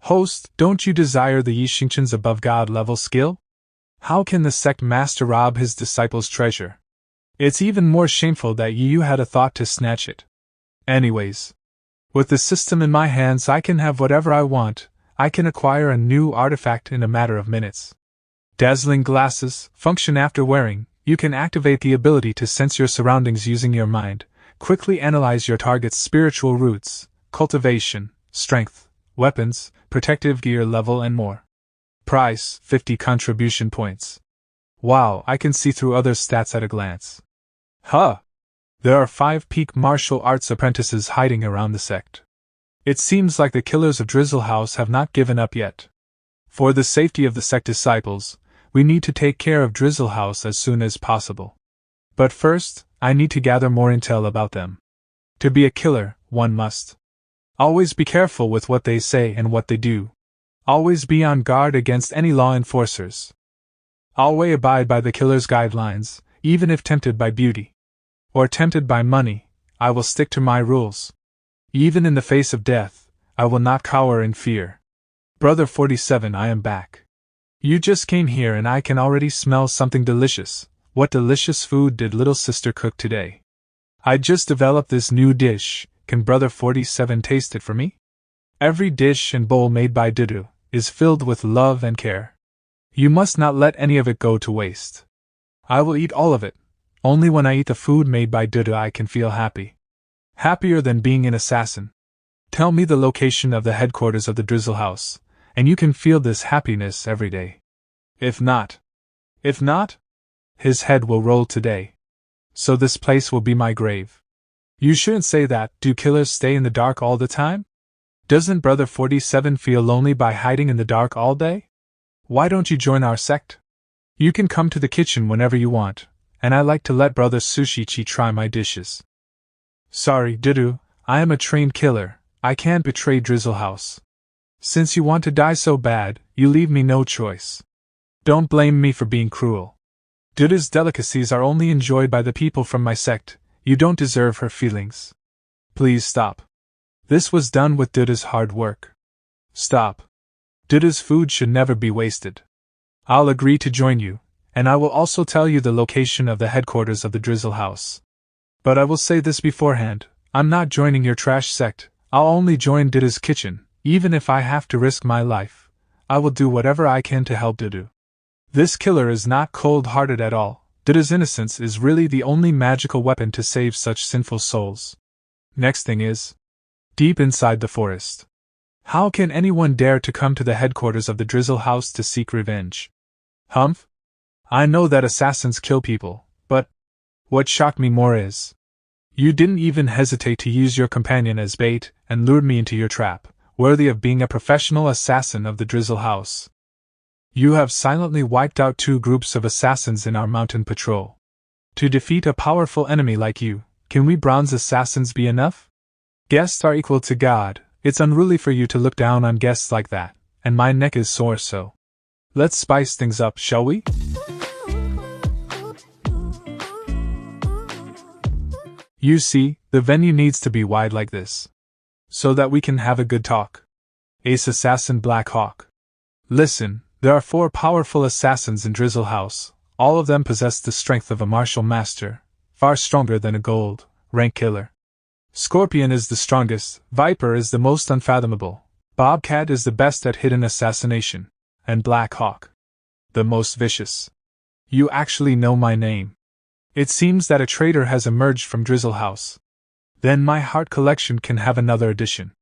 Host, don't you desire the Yishinchen's above God level skill? How can the sect master rob his disciples' treasure? It's even more shameful that you had a thought to snatch it. Anyways, with the system in my hands I can have whatever I want. I can acquire a new artifact in a matter of minutes. Dazzling glasses, function after wearing. You can activate the ability to sense your surroundings using your mind, quickly analyze your target's spiritual roots, cultivation, strength, weapons, protective gear level and more. Price, 50 contribution points. Wow, I can see through other stats at a glance. Huh! There are 5 peak martial arts apprentices hiding around the sect. It seems like the killers of Drizzle House have not given up yet. For the safety of the sect disciples, we need to take care of Drizzle House as soon as possible. But first, I need to gather more intel about them. To be a killer, one must always be careful with what they say and what they do. Always be on guard against any law enforcers. Always abide by the killer's guidelines, even if tempted by beauty or tempted by money. I will stick to my rules. Even in the face of death, I will not cower in fear. Brother 47, I am back. You just came here and I can already smell something delicious. What delicious food did little sister cook today? I just developed this new dish. Can Brother 47 taste it for me? Every dish and bowl made by Dudu is filled with love and care. You must not let any of it go to waste. I will eat all of it. Only when I eat the food made by Dudu I can feel happy. Happier than being an assassin. Tell me the location of the headquarters of the Drizzle House, and you can feel this happiness every day. If not, his head will roll today. So this place will be my grave. You shouldn't say that. Do killers stay in the dark all the time? Doesn't Brother 47 feel lonely by hiding in the dark all day? Why don't you join our sect? You can come to the kitchen whenever you want, and I like to let Brother Sushichi try my dishes. Sorry, Dudu, I am a trained killer. I can't betray Drizzle House. Since you want to die so bad, you leave me no choice. Don't blame me for being cruel. Dudu's delicacies are only enjoyed by the people from my sect. You don't deserve her feelings. Please stop. This was done with Dudu's hard work. Stop. Dudu's food should never be wasted. I'll agree to join you, and I will also tell you the location of the headquarters of the Drizzle House. But I will say this beforehand, I'm not joining your trash sect. I'll only join Dudu's kitchen, even if I have to risk my life. I will do whatever I can to help Dudu. This killer is not cold-hearted at all. Dudu's innocence is really the only magical weapon to save such sinful souls. Next thing is, deep inside the forest. How can anyone dare to come to the headquarters of the Drizzle House to seek revenge? Humph? I know that assassins kill people, but what shocked me more is, you didn't even hesitate to use your companion as bait and lured me into your trap, worthy of being a professional assassin of the Drizzle House. You have silently wiped out 2 groups of assassins in our mountain patrol. To defeat a powerful enemy like you, can we bronze assassins be enough? Guests are equal to God. It's unruly for you to look down on guests like that, and my neck is sore so. Let's spice things up, shall we? You see, the venue needs to be wide like this, so that we can have a good talk. Ace Assassin Black Hawk. Listen, there are 4 powerful assassins in Drizzle House. All of them possess the strength of a martial master, far stronger than a gold rank killer. Scorpion is the strongest, Viper is the most unfathomable, Bobcat is the best at hidden assassination, and Black Hawk, the most vicious. You actually know my name. It seems that a traitor has emerged from Drizzle House. Then my heart collection can have another addition.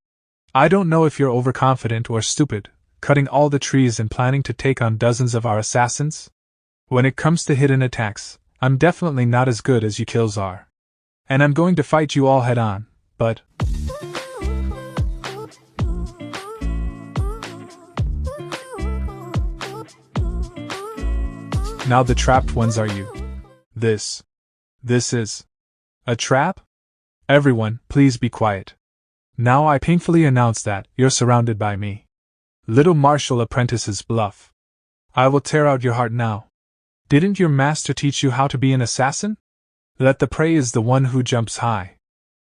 I don't know if you're overconfident or stupid, cutting all the trees and planning to take on dozens of our assassins? When it comes to hidden attacks, I'm definitely not as good as you kills are. And I'm going to fight you all head on, but... Now the trapped ones are you. This is a trap? Everyone, please be quiet. Now I painfully announce that you're surrounded by me. Little martial apprentices bluff. I will tear out your heart now. Didn't your master teach you how to be an assassin? That the prey is the one who jumps high.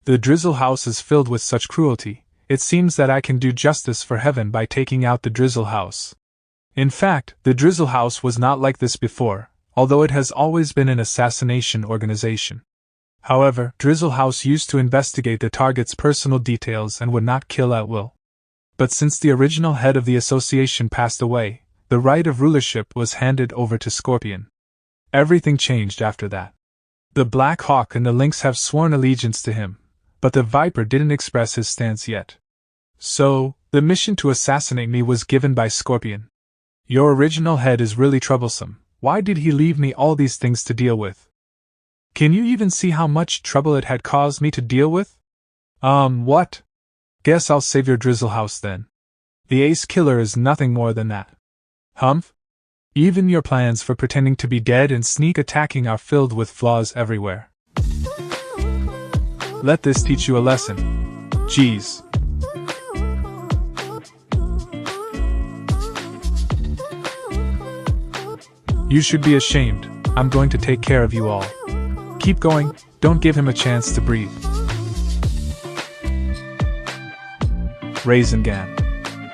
The Drizzle House is filled with such cruelty, it seems that I can do justice for heaven by taking out the Drizzle House. In fact, the Drizzle House was not like this before, although it has always been an assassination organization. However, Drizzle House used to investigate the target's personal details and would not kill at will. But since the original head of the association passed away, the right of rulership was handed over to Scorpion. Everything changed after that. The Black Hawk and the Lynx have sworn allegiance to him, but the Viper didn't express his stance yet. So, the mission to assassinate me was given by Scorpion. Your original head is really troublesome. Why did he leave me all these things to deal with? Can you even see how much trouble it had caused me to deal with? What? Guess I'll save your Drizzle House then. The Ace Killer is nothing more than that. Humph? Even your plans for pretending to be dead and sneak attacking are filled with flaws everywhere. Let this teach you a lesson. Jeez. You should be ashamed. I'm going to take care of you all. Keep going, don't give him a chance to breathe. Rasengan.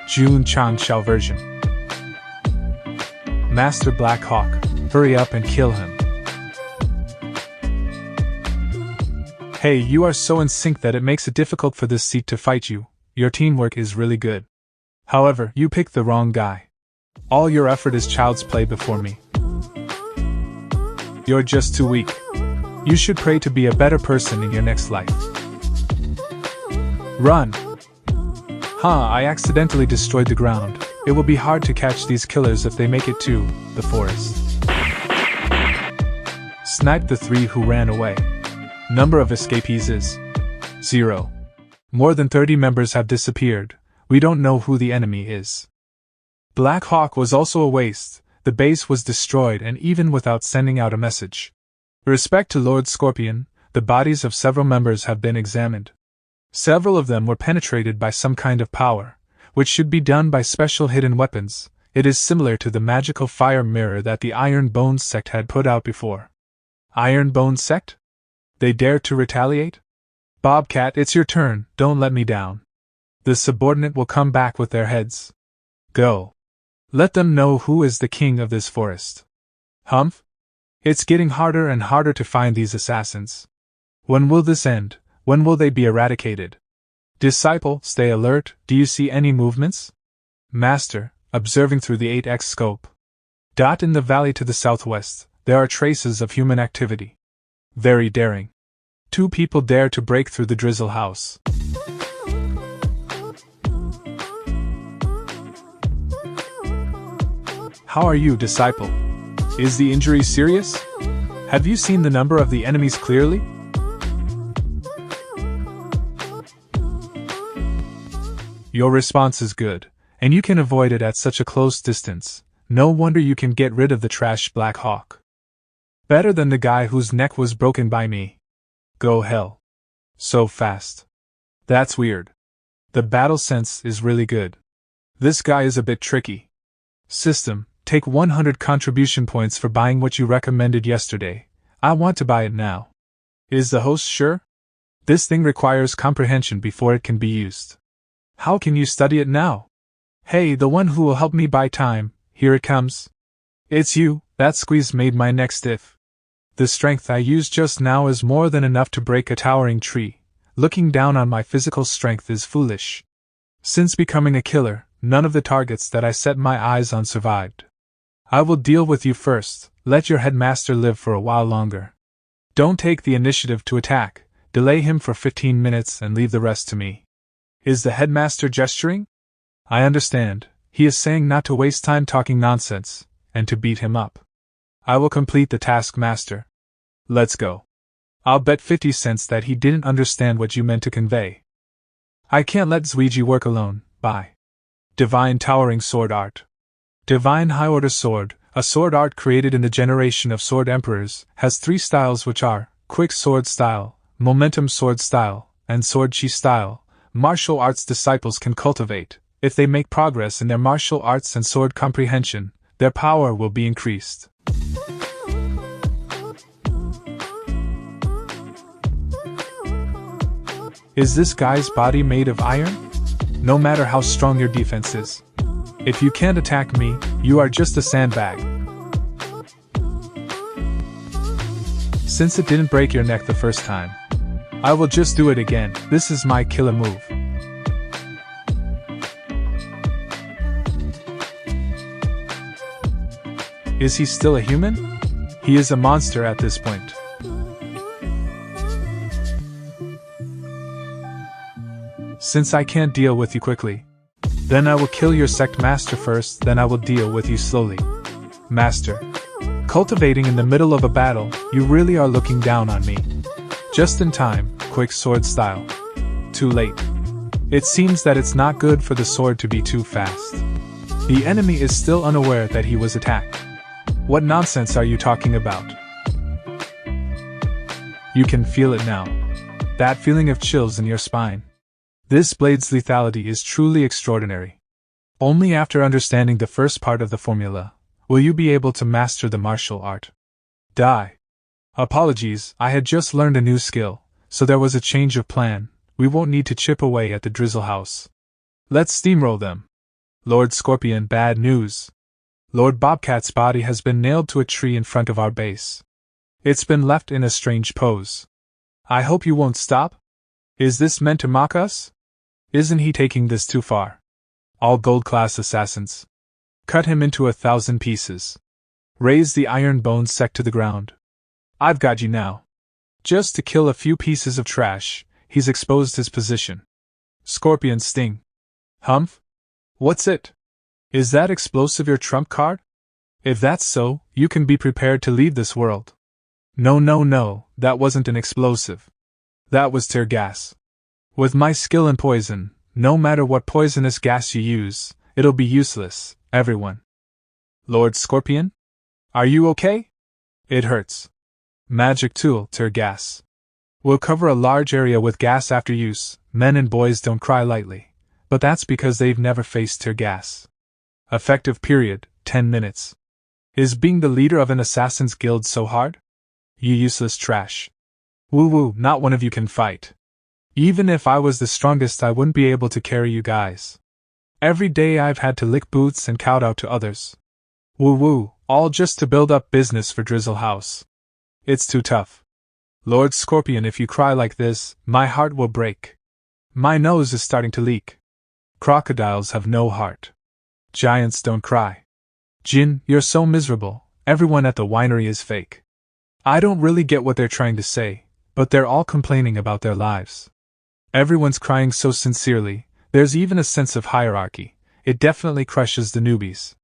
Jun Changshao version. Master Black Hawk, hurry up and kill him. Hey, you are so in sync that it makes it difficult for this seat to fight you. Your teamwork is really good. However, you picked the wrong guy. All your effort is child's play before me. You're just too weak. You should pray to be a better person in your next life. Run! I accidentally destroyed the ground. It will be hard to catch these killers if they make it to the forest. Snipe the 3 who ran away. Number of escapees is 0. More than 30 members have disappeared. We don't know who the enemy is. Black Hawk was also a waste. The base was destroyed and even without sending out a message. Respect to Lord Scorpion, the bodies of several members have been examined. Several of them were penetrated by some kind of power, which should be done by special hidden weapons. It is similar to the magical fire mirror that the Iron Bones sect had put out before. Iron Bones sect? They dared to retaliate? Bobcat, it's your turn, don't let me down. The subordinate will come back with their heads. Go. Let them know who is the king of this forest. Humph? It's getting harder and harder to find these assassins. When will this end? When will they be eradicated? Disciple, stay alert, do you see any movements? Master, observing through the 8x scope. In the valley to the southwest, there are traces of human activity. Very daring. 2 people dare to break through the Drizzle House. How are you, disciple? Is the injury serious? Have you seen the number of the enemies clearly? Your response is good, and you can avoid it at such a close distance. No wonder you can get rid of the trash Black Hawk. Better than the guy whose neck was broken by me. Go hell. So fast. That's weird. The battle sense is really good. This guy is a bit tricky. System, take 100 contribution points for buying what you recommended yesterday. I want to buy it now. Is the host sure? This thing requires comprehension before it can be used. How can you study it now? Hey, the one who will help me buy time, here it comes. It's you, that squeeze made my neck stiff. The strength I used just now is more than enough to break a towering tree. Looking down on my physical strength is foolish. Since becoming a killer, none of the targets that I set my eyes on survived. I will deal with you first, let your headmaster live for a while longer. Don't take the initiative to attack, delay him for 15 minutes and leave the rest to me. Is the headmaster gesturing? I understand, he is saying not to waste time talking nonsense, and to beat him up. I will complete the task, master. Let's go. I'll bet 50 cents that he didn't understand what you meant to convey. I can't let Zuiji work alone, bye. Divine Towering Sword Art. Divine High Order Sword, a sword art created in the generation of Sword Emperors, has 3 styles which are Quick Sword Style, Momentum Sword Style, and Sword Chi Style. Martial arts disciples can cultivate. If they make progress in their martial arts and sword comprehension, their power will be increased. Is this guy's body made of iron? no matter how strong your defense is. If you can't attack me, you are just a sandbag. Since it didn't break your neck the first time, I will just do it again. This is my killer move. Is he still a human? He is a monster at this point. Since I can't deal with you quickly, then I will kill your sect master first, then I will deal with you slowly. Master. Cultivating in the middle of a battle, you really are looking down on me. Just in time, quick sword style. Too late. It seems that it's not good for the sword to be too fast. The enemy is still unaware that he was attacked. What nonsense are you talking about? You can feel it now. That feeling of chills in your spine. This blade's lethality is truly extraordinary. Only after understanding the first part of the formula will you be able to master the martial art. Die. Apologies, I had just learned a new skill, so there was a change of plan. We won't need to chip away at the drizzle house. Let's steamroll them. Lord Scorpion, bad news. Lord Bobcat's body has been nailed to a tree in front of our base. It's been left in a strange pose. I hope you won't stop. Is this meant to mock us? Isn't he taking this too far? All gold-class assassins. Cut him into 1,000 pieces. Raise the iron bones sect to the ground. I've got you now. Just to kill a few pieces of trash, he's exposed his position. Scorpion sting. Humph? What's it? Is that explosive your trump card? If that's so, you can be prepared to leave this world. No, that wasn't an explosive. That was tear gas. With my skill in poison, no matter what poisonous gas you use, it'll be useless, everyone. Lord Scorpion? Are you okay? It hurts. Magic tool, tear gas. We'll cover a large area with gas after use. Men and boys don't cry lightly, but that's because they've never faced tear gas. Effective period, 10 minutes. Is being the leader of an assassin's guild so hard? You useless trash. Woo, not one of you can fight. Even if I was the strongest, I wouldn't be able to carry you guys. Every day I've had to lick boots and kowtow to others. Woo, all just to build up business for Drizzle House. It's too tough. Lord Scorpion, if you cry like this, my heart will break. My nose is starting to leak. Crocodiles have no heart. Giants don't cry. Jin, you're so miserable. Everyone at the winery is fake. I don't really get what they're trying to say, but they're all complaining about their lives. Everyone's crying so sincerely, there's even a sense of hierarchy. It definitely crushes the newbies.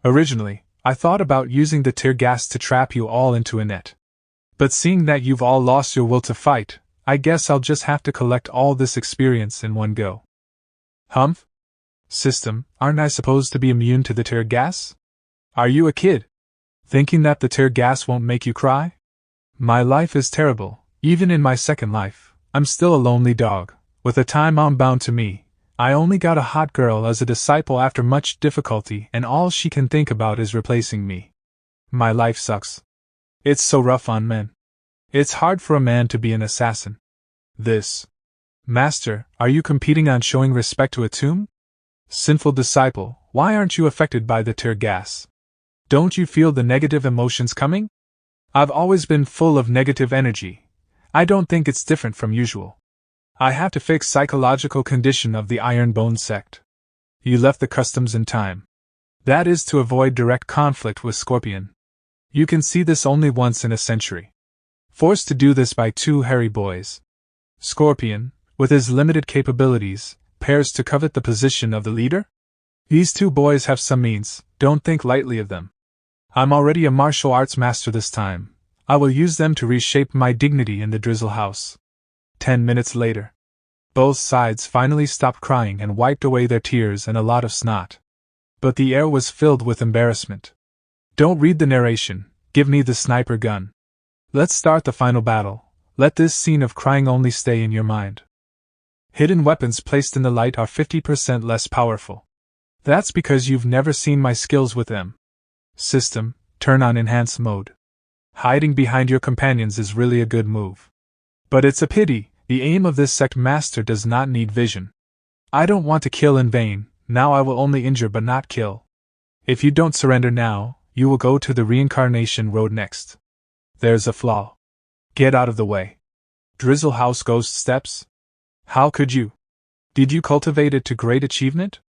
Originally, I thought about using the tear gas to trap you all into a net. But seeing that you've all lost your will to fight, I guess I'll just have to collect all this experience in one go. Humph? System, aren't I supposed to be immune to the tear gas? Are you a kid? Thinking that the tear gas won't make you cry? My life is terrible. Even in my second life, I'm still a lonely dog, with a time bound to me. I only got a hot girl as a disciple after much difficulty, and all she can think about is replacing me. My life sucks. It's so rough on men. It's hard for a man to be an assassin. This. Master, are you competing on showing respect to a tomb? Sinful disciple, why aren't you affected by the tear gas? Don't you feel the negative emotions coming? I've always been full of negative energy. I don't think it's different from usual. I have to fix psychological condition of the Iron Bone sect. You left the customs in time. That is to avoid direct conflict with Scorpion. You can see this only once in a century. Forced to do this by two hairy boys. Scorpion, with his limited capabilities, pairs to covet the position of the leader? These two boys have some means, don't think lightly of them. I'm already a martial arts master this time. I will use them to reshape my dignity in the Drizzle House. 10 minutes later. Both sides finally stopped crying and wiped away their tears and a lot of snot. But the air was filled with embarrassment. Don't read the narration, give me the sniper gun. Let's start the final battle. Let this scene of crying only stay in your mind. Hidden weapons placed in the light are 50% less powerful. That's because you've never seen my skills with them. System, turn on enhance mode. Hiding behind your companions is really a good move. But it's a pity, the aim of this sect master does not need vision. I don't want to kill in vain, now I will only injure but not kill. If you don't surrender now, you will go to the reincarnation road next. There's a flaw. Get out of the way. Drizzlehouse Ghost Steps? How could you? Did you cultivate it to great achievement?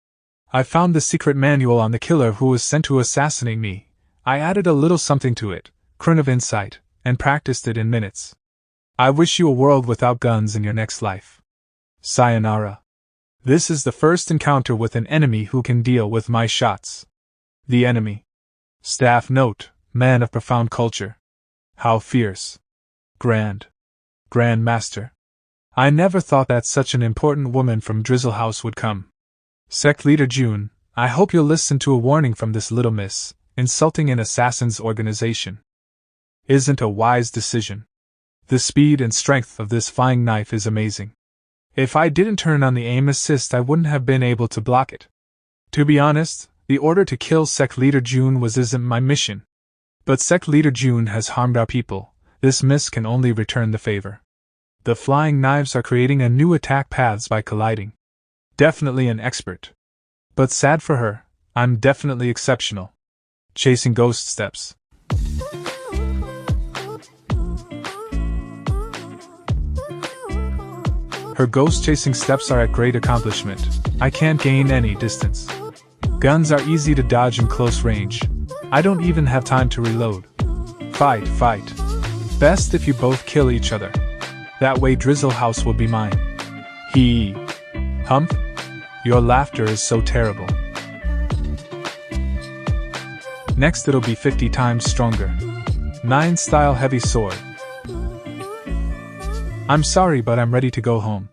I found the secret manual on the killer who was sent to assassinate me. I added a little something to it, kernel of insight, and practiced it in minutes. I wish you a world without guns in your next life. Sayonara. This is the first encounter with an enemy who can deal with my shots. The enemy. Staff note, man of profound culture. How fierce. Grand. Grand Master. I never thought that such an important woman from Drizzlehouse would come. Sect Leader June, I hope you'll listen to a warning from this little miss, insulting an assassin's organization. Isn't a wise decision. The speed and strength of this flying knife is amazing. If I didn't turn on the aim assist, I wouldn't have been able to block it. To be honest, the order to kill Sect Leader June isn't my mission. But Sect Leader June has harmed our people. This miss can only return the favor. The flying knives are creating a new attack paths by colliding. Definitely an expert. But sad for her, I'm definitely exceptional. Chasing Ghost Steps. Her ghost-chasing steps are at great accomplishment. I can't gain any distance. Guns are easy to dodge in close range. I don't even have time to reload. Fight, fight. Best if you both kill each other. That way Drizzlehouse will be mine. Hee. Humph? Your laughter is so terrible. Next it'll be 50 times stronger. 9 style heavy sword. I'm sorry, but I'm ready to go home.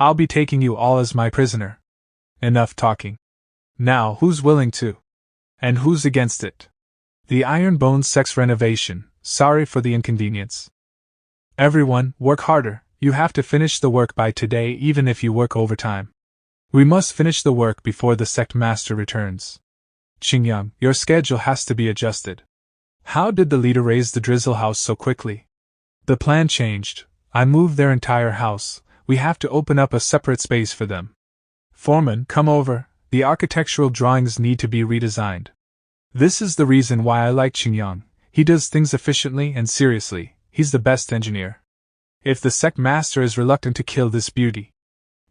I'll be taking you all as my prisoner. Enough talking. Now, who's willing to? And who's against it? The Iron Bones Sex Renovation. Sorry for the inconvenience. Everyone, work harder. You have to finish the work by today even if you work overtime. We must finish the work before the sect master returns. Qingyang, your schedule has to be adjusted. How did the leader raise the Drizzlehouse so quickly? The plan changed. I moved their entire house. We have to open up a separate space for them. Foreman, come over. The architectural drawings need to be redesigned. This is the reason why I like Qingyang. He does things efficiently and seriously. He's the best engineer. If the sect master is reluctant to kill this beauty,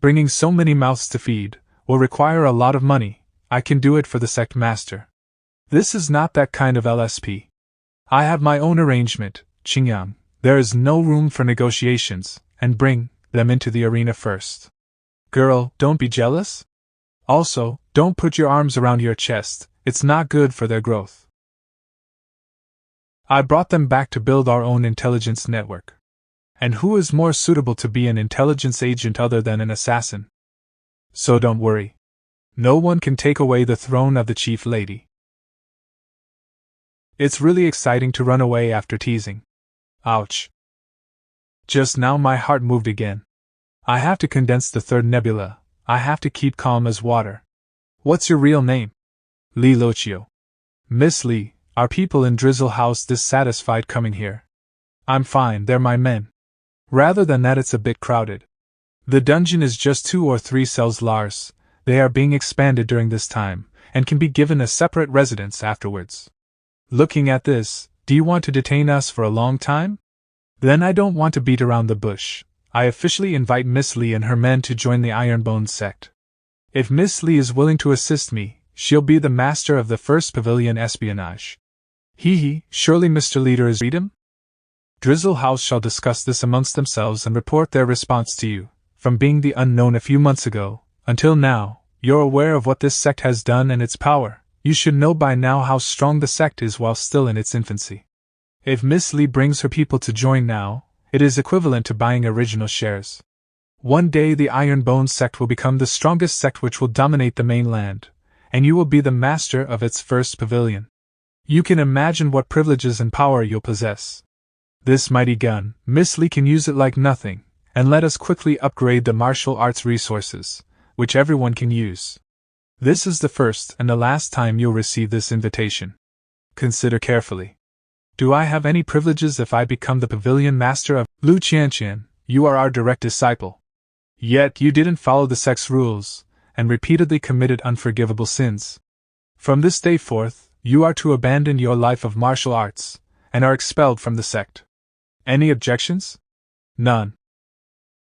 bringing so many mouths to feed will require a lot of money. I can do it for the sect master. This is not that kind of LSP. I have my own arrangement, Qingyang. There is no room for negotiations, and bring them into the arena first. Girl, don't be jealous. Also, don't put your arms around your chest, it's not good for their growth. I brought them back to build our own intelligence network. And who is more suitable to be an intelligence agent other than an assassin? So don't worry. No one can take away the throne of the chief lady. It's really exciting to run away after teasing. Ouch. Just now my heart moved again. I have to condense the third nebula. I have to keep calm as water. What's your real name? Li Lochio. Miss Li, are people in Drizzlehouse dissatisfied coming here? I'm fine, they're my men. Rather than that, it's a bit crowded. The dungeon is just 2 or 3 cells large. They are being expanded during this time, and can be given a separate residence afterwards. Looking at this, do you want to detain us for a long time? Then I don't want to beat around the bush. I officially invite Miss Li and her men to join the Ironbone sect. If Miss Li is willing to assist me, she'll be the master of the first pavilion espionage. Hee, surely Mr. Leader is freedom? Drizzlehouse shall discuss this amongst themselves and report their response to you. From being the unknown a few months ago, until now, you're aware of what this sect has done and its power. You should know by now how strong the sect is while still in its infancy. If Miss Li brings her people to join now, it is equivalent to buying original shares. One day the Ironbone sect will become the strongest sect which will dominate the mainland, and you will be the master of its first pavilion. You can imagine what privileges and power you'll possess. This mighty gun, Miss Li can use it like nothing, and let us quickly upgrade the martial arts resources, which everyone can use. This is the first and the last time you'll receive this invitation. Consider carefully. Do I have any privileges if I become the pavilion master of Lu Qianqian? You are our direct disciple. Yet you didn't follow the sect's rules, and repeatedly committed unforgivable sins. From this day forth, you are to abandon your life of martial arts, and are expelled from the sect. Any objections? None.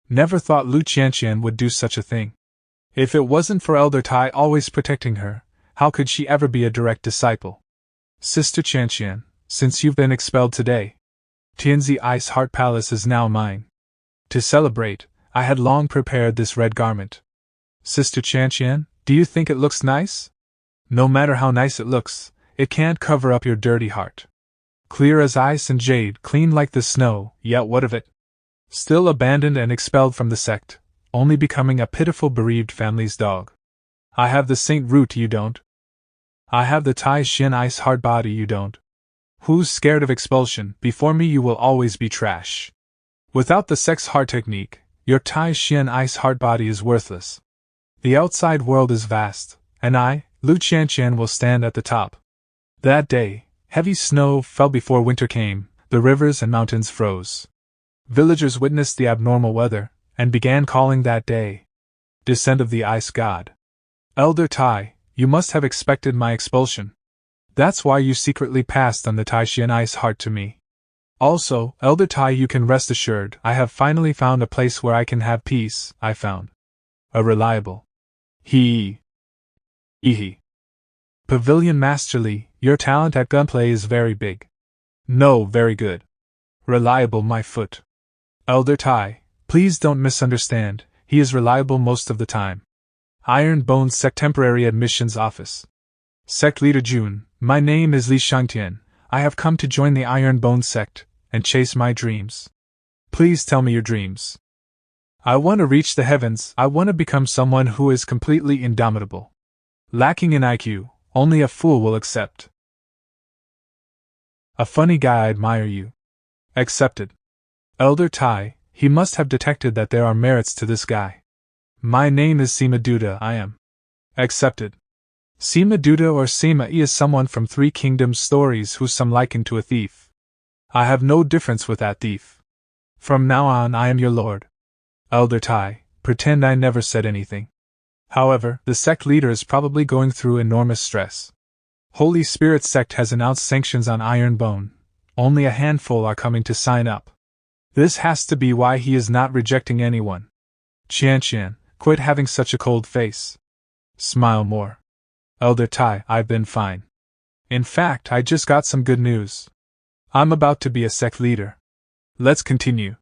Never thought Lu Qianqian would do such a thing. If it wasn't for Elder Tai always protecting her, how could she ever be a direct disciple? Sister Qianqian, since you've been expelled today, Tianzi Ice Heart Palace is now mine. To celebrate, I had long prepared this red garment. Sister Qianqian, do you think it looks nice? No matter how nice it looks, it can't cover up your dirty heart. Clear as ice and jade, clean like the snow, yet what of it? Still abandoned and expelled from the sect, only becoming a pitiful bereaved family's dog. I have the saint root, you don't. I have the Tai Shin Ice Hard body, you don't. Who's scared of expulsion? Before me you will always be trash. Without the sect's heart technique, your Tai Shin Ice Hard body is worthless. The outside world is vast, and I, Lu Qianqian, will stand at the top. That day, heavy snow fell before winter came, the rivers and mountains froze. Villagers witnessed the abnormal weather, and began calling that day Descent of the Ice God. Elder Tai, you must have expected my expulsion. That's why you secretly passed on the Taishian Ice Heart to me. Also, Elder Tai, you can rest assured, I have finally found a place where I can have peace. I found a reliable Pavilion Masterly, your talent at gunplay is very big. No, very good. Reliable, my foot. Elder Tai, please don't misunderstand, he is reliable most of the time. Iron Bone Sect Temporary Admissions Office. Sect Leader Jun, my name is Li Shangtian. I have come to join the Iron Bone Sect, and chase my dreams. Please tell me your dreams. I want to reach the heavens, I want to become someone who is completely indomitable. Lacking in IQ, only a fool will accept. A funny guy, I admire you. Accepted. Elder Tai, he must have detected that there are merits to this guy. My name is Sima Duda, I am. Accepted. Sima Duda or Sima is someone from Three Kingdoms stories who some liken to a thief. I have no difference with that thief. From now on I am your lord. Elder Tai, pretend I never said anything. However, the sect leader is probably going through enormous stress. Holy Spirit Sect has announced sanctions on Iron Bone. Only a handful are coming to sign up. This has to be why he is not rejecting anyone. Qianqian, quit having such a cold face. Smile more. Elder Tai, I've been fine. In fact, I just got some good news. I'm about to be a sect leader. Let's continue.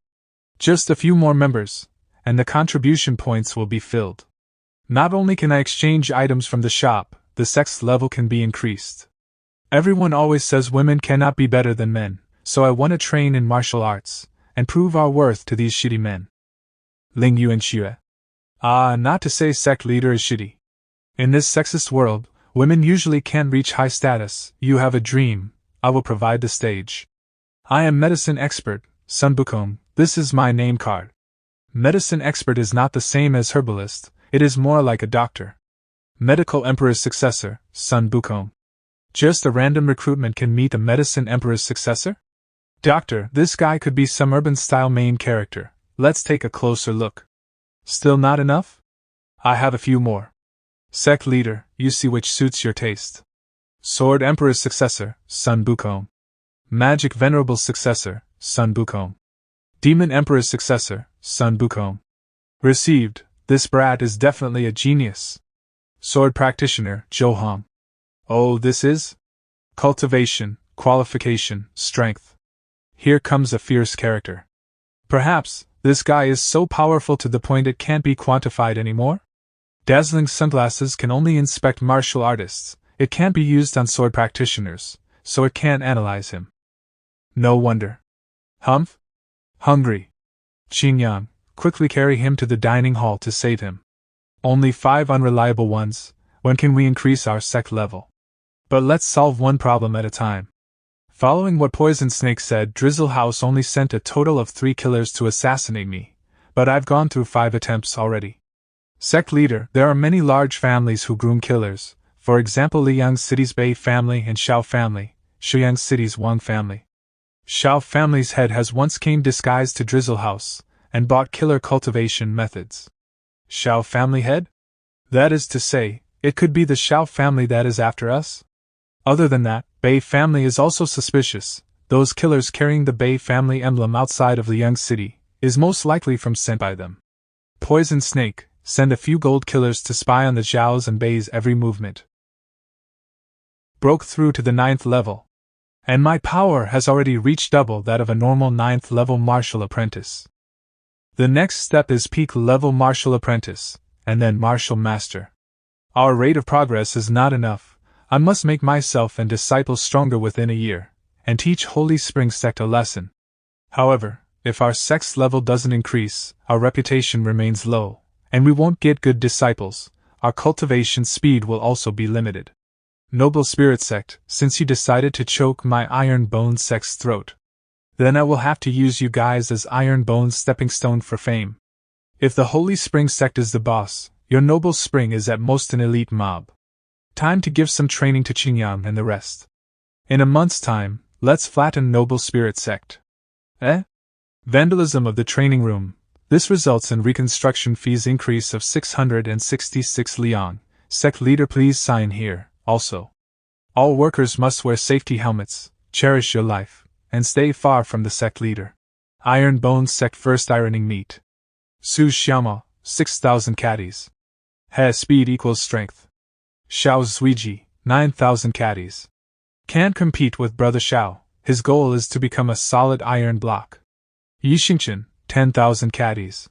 Just a few more members, and the contribution points will be filled. Not only can I exchange items from the shop, the sect's level can be increased. Everyone always says women cannot be better than men, so I want to train in martial arts, and prove our worth to these shitty men. Ling Yuan Xue. Not to say sect leader is shitty. In this sexist world, women usually can't reach high status. You have a dream, I will provide the stage. I am medicine expert, Sun Bukong, this is my name card. Medicine expert is not the same as herbalist, it is more like a doctor. Medical Emperor's successor, Sun Bukong. Just a random recruitment can meet the Medicine Emperor's successor? Doctor, this guy could be some urban-style main character. Let's take a closer look. Still not enough? I have a few more. Sect leader, you see which suits your taste. Sword Emperor's successor, Sun Bukong. Magic Venerable's successor, Sun Bukong. Demon Emperor's successor, Sun Bukong. Received, this brat is definitely a genius. Sword Practitioner, Zhou Hong. Oh, this is? Cultivation, qualification, strength. Here comes a fierce character. Perhaps, this guy is so powerful to the point it can't be quantified anymore? Dazzling sunglasses can only inspect martial artists, it can't be used on sword practitioners, so it can't analyze him. No wonder. Humph? Hungry. Qingyang, quickly carry him to the dining hall to save him. Only 5 unreliable ones, when can we increase our sect level? But let's solve one problem at a time. Following what Poison Snake said, Drizzle House only sent a total of 3 killers to assassinate me, but I've gone through 5 attempts already. Sect leader, there are many large families who groom killers, for example Liang City's Bei family and Xiao family, Shuyang City's Wang family. Xiao family's head has once came disguised to Drizzle House, and bought killer cultivation methods. Xiao family head? That is to say, it could be the Shao family that is after us? Other than that, Bei family is also suspicious. Those killers carrying the Bei family emblem outside of the young city is most likely from sent by them. Poison Snake, send a few gold killers to spy on the Zhao's and Bei's every movement. Broke through to the 9th level. And my power has already reached double that of a normal 9th level martial apprentice. The next step is peak level martial apprentice, and then martial master. Our rate of progress is not enough. I must make myself and disciples stronger within a year, and teach Holy Spring sect a lesson. However, if our sect's level doesn't increase, our reputation remains low, and we won't get good disciples. Our cultivation speed will also be limited. Noble Spirit sect, since you decided to choke my Iron Bone sect's throat, then I will have to use you guys as Iron Bone's stepping stone for fame. If the Holy Spring sect is the boss, your Noble Spring is at most an elite mob. Time to give some training to Qingyang and the rest. In a month's time, let's flatten Noble Spirit sect. Vandalism of the training room. This results in reconstruction fees increase of 666 liang. Sect leader, please sign here. Also, all workers must wear safety helmets, cherish your life, and stay far from the sect leader. Iron Bone sect first ironing meat. Su Xiaoma, 6,000 caddies. He speed equals strength. Xiao Zuiji, 9,000 caddies. Can't compete with Brother Xiao, his goal is to become a solid iron block. Yi Xingchen, 10,000 caddies.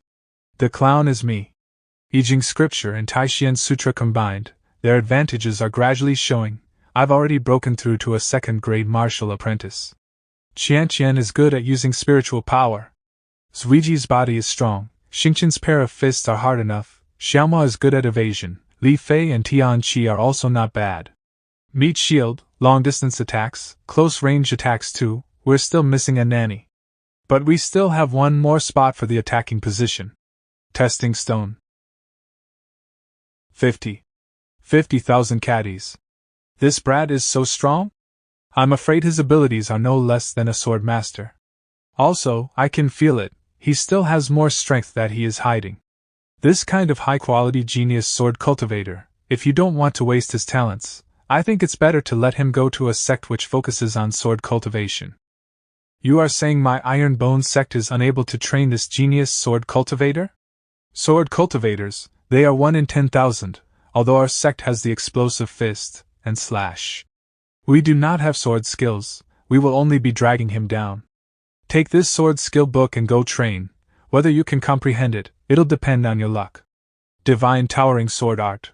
The clown is me. Yijing Scripture and Taishian Sutra combined, their advantages are gradually showing. I've already broken through to a 2nd grade martial apprentice. Qianqian is good at using spiritual power. Zuiji's body is strong, Xingchen's pair of fists are hard enough, Xiaoma is good at evasion, Li Fei and Tian Qi are also not bad. Meat shield, long-distance attacks, close-range attacks too, we're still missing a nanny. But we still have one more spot for the attacking position. Testing stone. 50,000 caddies. This brat is so strong? I'm afraid his abilities are no less than a sword master. Also, I can feel it, he still has more strength that he is hiding. This kind of high-quality genius sword cultivator, if you don't want to waste his talents, I think it's better to let him go to a sect which focuses on sword cultivation. You are saying my Iron Bone sect is unable to train this genius sword cultivator? Sword cultivators, they are 1 in 10,000, although our sect has the explosive fist and slash. We do not have sword skills, we will only be dragging him down. Take this sword skill book and go train. Whether you can comprehend it, it'll depend on your luck. Divine Towering Sword Art.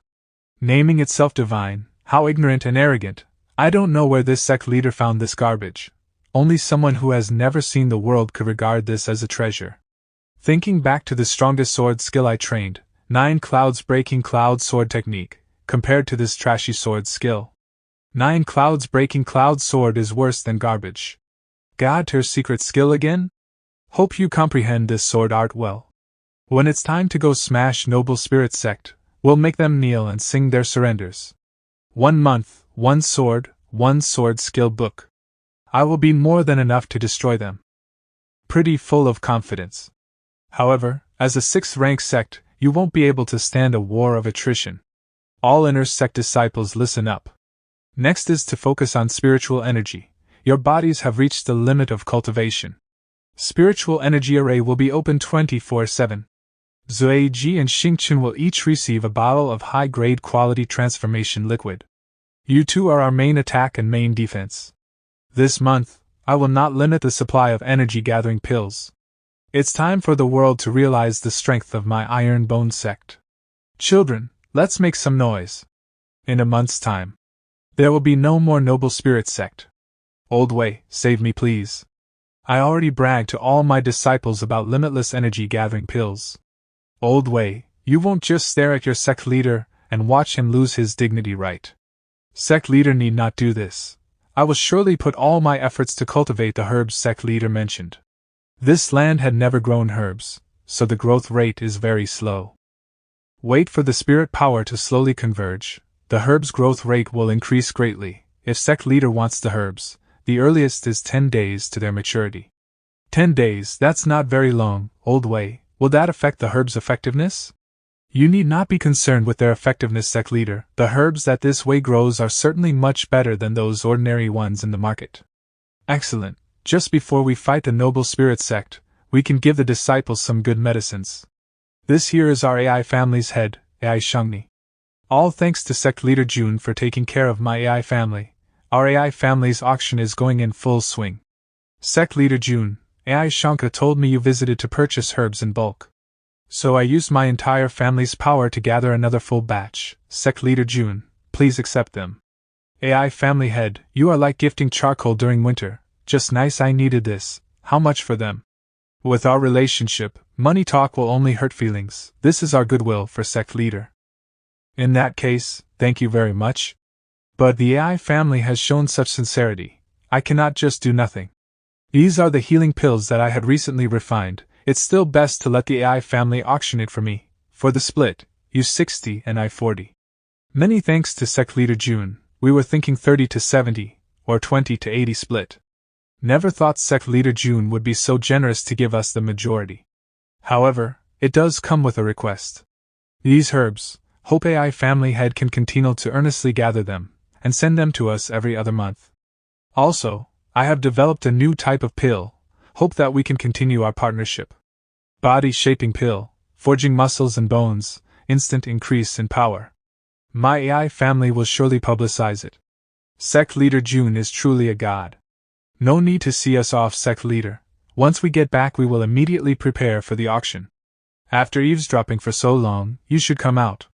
Naming itself divine, how ignorant and arrogant. I don't know where this sect leader found this garbage. Only someone who has never seen the world could regard this as a treasure. Thinking back to the strongest sword skill I trained, 9 clouds breaking cloud sword technique, compared to this trashy sword skill. 9 clouds breaking cloud sword is worse than garbage. Got her secret skill again? Hope you comprehend this sword art well. When it's time to go smash Noble Spirit sect, we'll make them kneel and sing their surrenders. 1 month, 1 sword skill book. I will be more than enough to destroy them. Pretty full of confidence. However, as a 6th rank sect, you won't be able to stand a war of attrition. All inner sect disciples, listen up. Next is to focus on spiritual energy. Your bodies have reached the limit of cultivation. Spiritual energy array will be open 24/7. Zueji and Xingchen will each receive a bottle of high-grade quality transformation liquid. You two are our main attack and main defense. This month, I will not limit the supply of energy-gathering pills. It's time for the world to realize the strength of my Iron Bone sect. Children, let's make some noise. In a month's time, there will be no more Noble Spirit sect. Old Wei, save me please. I already bragged to all my disciples about limitless energy-gathering pills. Old Wei, you won't just stare at your sect leader and watch him lose his dignity, right? Sect leader need not do this. I will surely put all my efforts to cultivate the herbs sect leader mentioned. This land had never grown herbs, so the growth rate is very slow. Wait for the spirit power to slowly converge. The herbs' growth rate will increase greatly. If sect leader wants the herbs, the earliest is 10 days to their maturity. 10 days, that's not very long, Old Wei. Will that affect the herbs' effectiveness? You need not be concerned with their effectiveness, sect leader. The herbs that this way grows are certainly much better than those ordinary ones in the market. Excellent. Just before we fight the noble spirit sect, we can give the disciples some good medicines. This here is our AI family's head, AI Shungni. All thanks to sect leader June for taking care of my AI family. Our AI family's auction is going in full swing. Sect leader June, AI Shanka told me you visited to purchase herbs in bulk. So I used my entire family's power to gather another full batch. Sect leader June, please accept them. AI family head, you are like gifting charcoal during winter. Just nice, I needed this. How much for them? With our relationship, money talk will only hurt feelings. This is our goodwill for sect leader. In that case, thank you very much. But the AI family has shown such sincerity. I cannot just do nothing. These are the healing pills that I had recently refined. It's still best to let the AI family auction it for me. For the split, use 60 and I 40. Many thanks to sect leader June. We were thinking 30 to 70, or 20 to 80 split. Never thought sect leader June would be so generous to give us the majority. However, it does come with a request. These herbs, hope AI family head can continue to earnestly gather them, and send them to us every other month. Also, I have developed a new type of pill, hope that we can continue our partnership. Body shaping pill, forging muscles and bones, instant increase in power. My AI family will surely publicize it. Sect leader June is truly a god. No need to see us off, sect leader. Once we get back we will immediately prepare for the auction. After eavesdropping for so long, you should come out.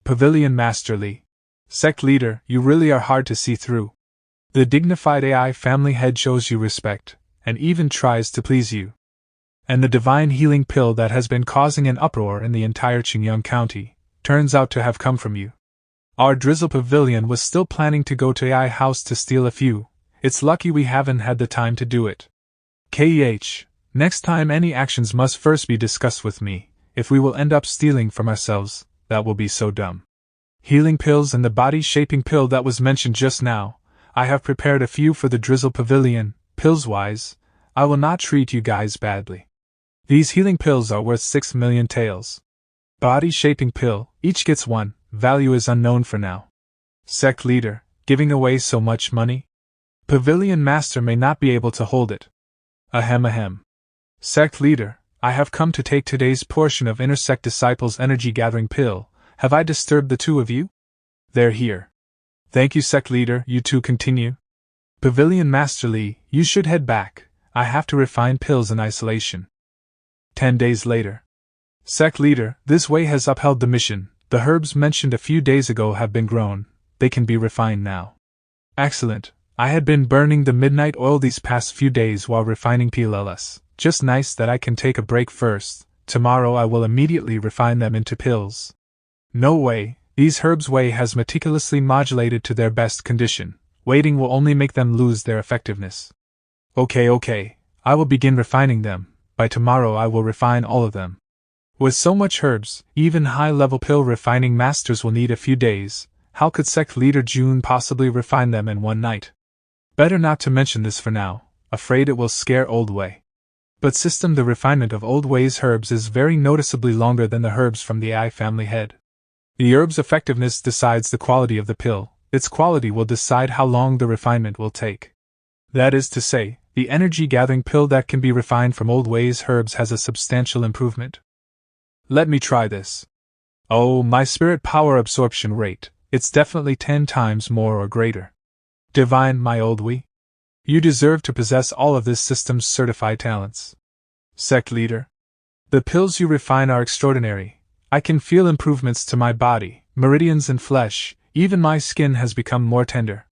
Pavilion Master Lee. Sect leader, you really are hard to see through. The dignified AI family head shows you respect, and even tries to please you. And the divine healing pill that has been causing an uproar in the entire Qingyang County, turns out to have come from you. Our Drizzle Pavilion was still planning to go to AI house to steal a few. It's lucky we haven't had the time to do it. KEH, next time any actions must first be discussed with me. If we will end up stealing from ourselves, that will be so dumb. Healing pills and the body shaping pill that was mentioned just now, I have prepared a few for the Drizzle Pavilion. Pills-wise, I will not treat you guys badly. These healing pills are worth 6 million taels. Body shaping pill, each gets one, value is unknown for now. Sect leader, giving away so much money? Pavilion master may not be able to hold it. Ahem ahem. Sect leader, I have come to take today's portion of inner sect disciples energy gathering pill. Have I disturbed the two of you? They're here. Thank you, sect leader, you two continue. Pavilion Master Lee, you should head back. I have to refine pills in isolation. 10 days later. Sect leader, this way has upheld the mission. The herbs mentioned a few days ago have been grown. They can be refined now. Excellent. I had been burning the midnight oil these past few days while refining PLLS. Just nice that I can take a break first. Tomorrow I will immediately refine them into pills. No way, these herbs Wei has meticulously modulated to their best condition. Waiting will only make them lose their effectiveness. Okay, I will begin refining them. By tomorrow I will refine all of them. With so much herbs, even high-level pill refining masters will need a few days. How could sect leader June possibly refine them in one night? Better not to mention this for now, afraid it will scare Old Wei. But the refinement of Old Wei's herbs is very noticeably longer than the herbs from the AI family head. The herb's effectiveness decides the quality of the pill. Its quality will decide how long the refinement will take. That is to say, the energy-gathering pill that can be refined from Old Wei's herbs has a substantial improvement. Let me try this. Oh, my spirit power absorption rate, it's definitely 10 times more or greater. Divine, my Old Wei. You deserve to possess all of this system's certified talents. Sect leader. The pills you refine are extraordinary. I can feel improvements to my body, meridians and flesh. Even my skin has become more tender.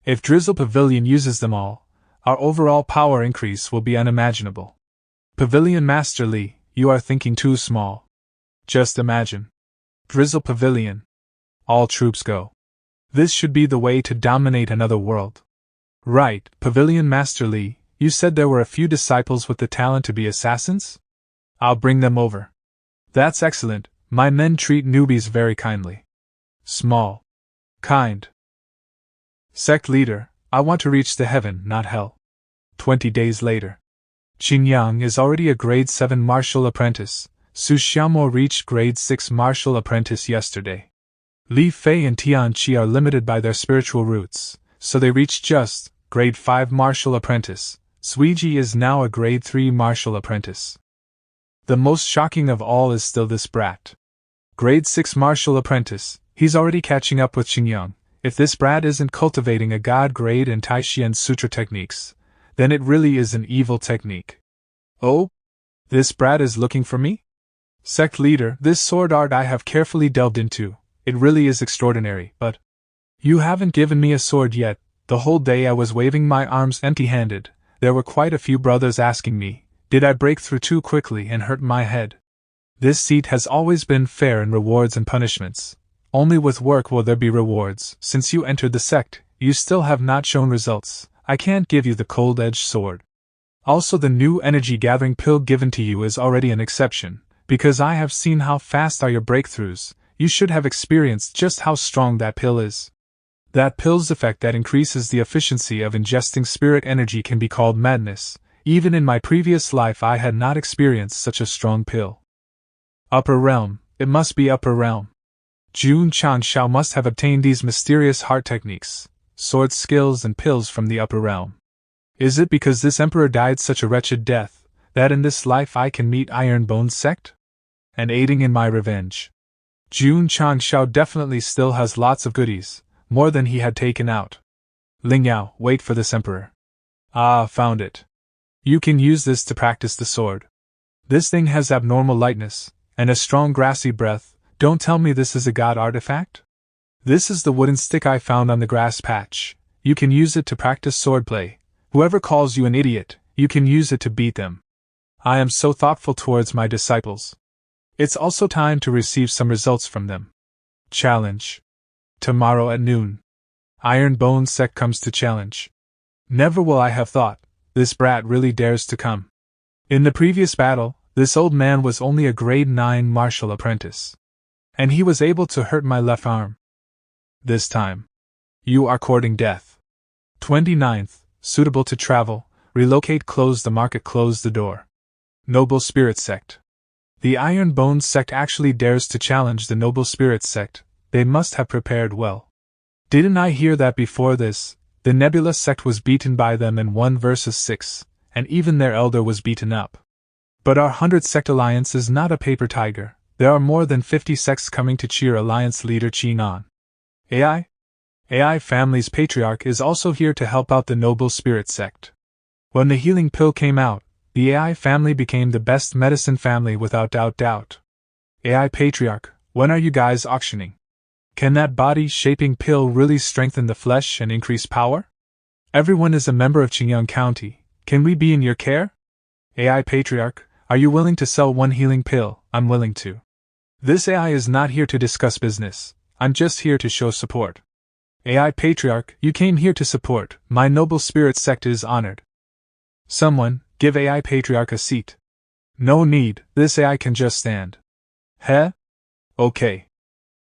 If Drizzle Pavilion uses them all, our overall power increase will be unimaginable. Pavilion Master Lee, you are thinking too small. Just imagine. Drizzle Pavilion. All troops go. This should be the way to dominate another world. Right, Pavilion Master Lee, you said there were a few disciples with the talent to be assassins? I'll bring them over. That's excellent, my men treat newbies very kindly. Small. Kind. Sect leader, I want to reach the heaven, not hell. 20 days later. Qingyang is already a grade 7 martial apprentice. Su Xiaomo reached grade 6 martial apprentice yesterday. Li Fei and Tian Qi are limited by their spiritual roots, so they reached just grade 5 martial apprentice. Suiji is now a grade 3 martial apprentice. The most shocking of all is still this brat. Grade 6 martial apprentice, he's already catching up with Xingyang. If this brat isn't cultivating a god grade in Taishi and Sutra techniques, then it really is an evil technique. Oh? This brat is looking for me? Sect leader, this sword art I have carefully delved into. It really is extraordinary, but you haven't given me a sword yet. The whole day I was waving my arms empty-handed. There were quite a few brothers asking me, did I break through too quickly and hurt my head? This seat has always been fair in rewards and punishments. Only with work will there be rewards. Since you entered the sect, you still have not shown results. I can't give you the cold-edged sword. Also, the new energy-gathering pill given to you is already an exception, because I have seen how fast are your breakthroughs. You should have experienced just how strong that pill is. That pill's effect that increases the efficiency of ingesting spirit energy can be called madness. Even in my previous life I had not experienced such a strong pill. Upper Realm, it must be Upper Realm. Jun Changshao must have obtained these mysterious heart techniques, sword skills and pills from the Upper Realm. Is it because this emperor died such a wretched death, that in this life I can meet Ironbone's sect? And aiding in my revenge. Jun Changshao definitely still has lots of goodies, more than he had taken out. Ling Yao, wait for this emperor. Ah, found it. You can use this to practice the sword. This thing has abnormal lightness, and a strong grassy breath. Don't tell me this is a god artifact? This is the wooden stick I found on the grass patch. You can use it to practice swordplay. Whoever calls you an idiot, you can use it to beat them. I am so thoughtful towards my disciples. It's also time to receive some results from them. Challenge. Tomorrow at noon. Ironbone sect comes to challenge. Never will I have thought, this brat really dares to come. In the previous battle, this old man was only a grade 9 martial apprentice. And he was able to hurt my left arm. This time. You are courting death. 29th, suitable to travel, relocate, close the market, close the door. Noble Spirit Sect. The Ironbone sect actually dares to challenge the Noble Spirit sect. They must have prepared well. Didn't I hear that before this, the Nebula sect was beaten by them in 1 versus 6, and even their elder was beaten up. But our 100 sect alliance is not a paper tiger. There are more than 50 sects coming to cheer alliance leader Qin on. AI family's patriarch is also here to help out the Noble Spirit sect. When the healing pill came out, the AI family became the best medicine family without doubt. AI patriarch, when are you guys auctioning? Can that body-shaping pill really strengthen the flesh and increase power? Everyone is a member of Qingyang County. Can we be in your care? AI patriarch, are you willing to sell 1 healing pill? I'm willing to. This AI is not here to discuss business. I'm just here to show support. AI patriarch, you came here to support. My Noble Spirit sect is honored. Someone, give AI patriarch a seat. No need, this AI can just stand. Heh? Okay.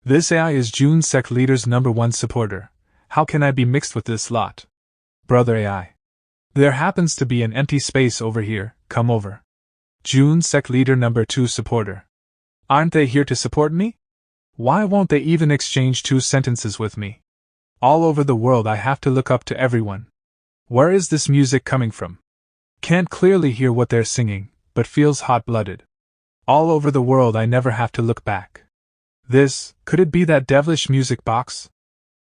This AI is June sect leader's #1 supporter. How can I be mixed with this lot? Brother AI. There happens to be an empty space over here, come over. June sect leader #2 supporter. Aren't they here to support me? Why won't they even exchange 2 sentences with me? All over the world I have to look up to everyone. Where is this music coming from? Can't clearly hear what they're singing, but feels hot-blooded. All over the world I never have to look back. Could it be that devilish music box?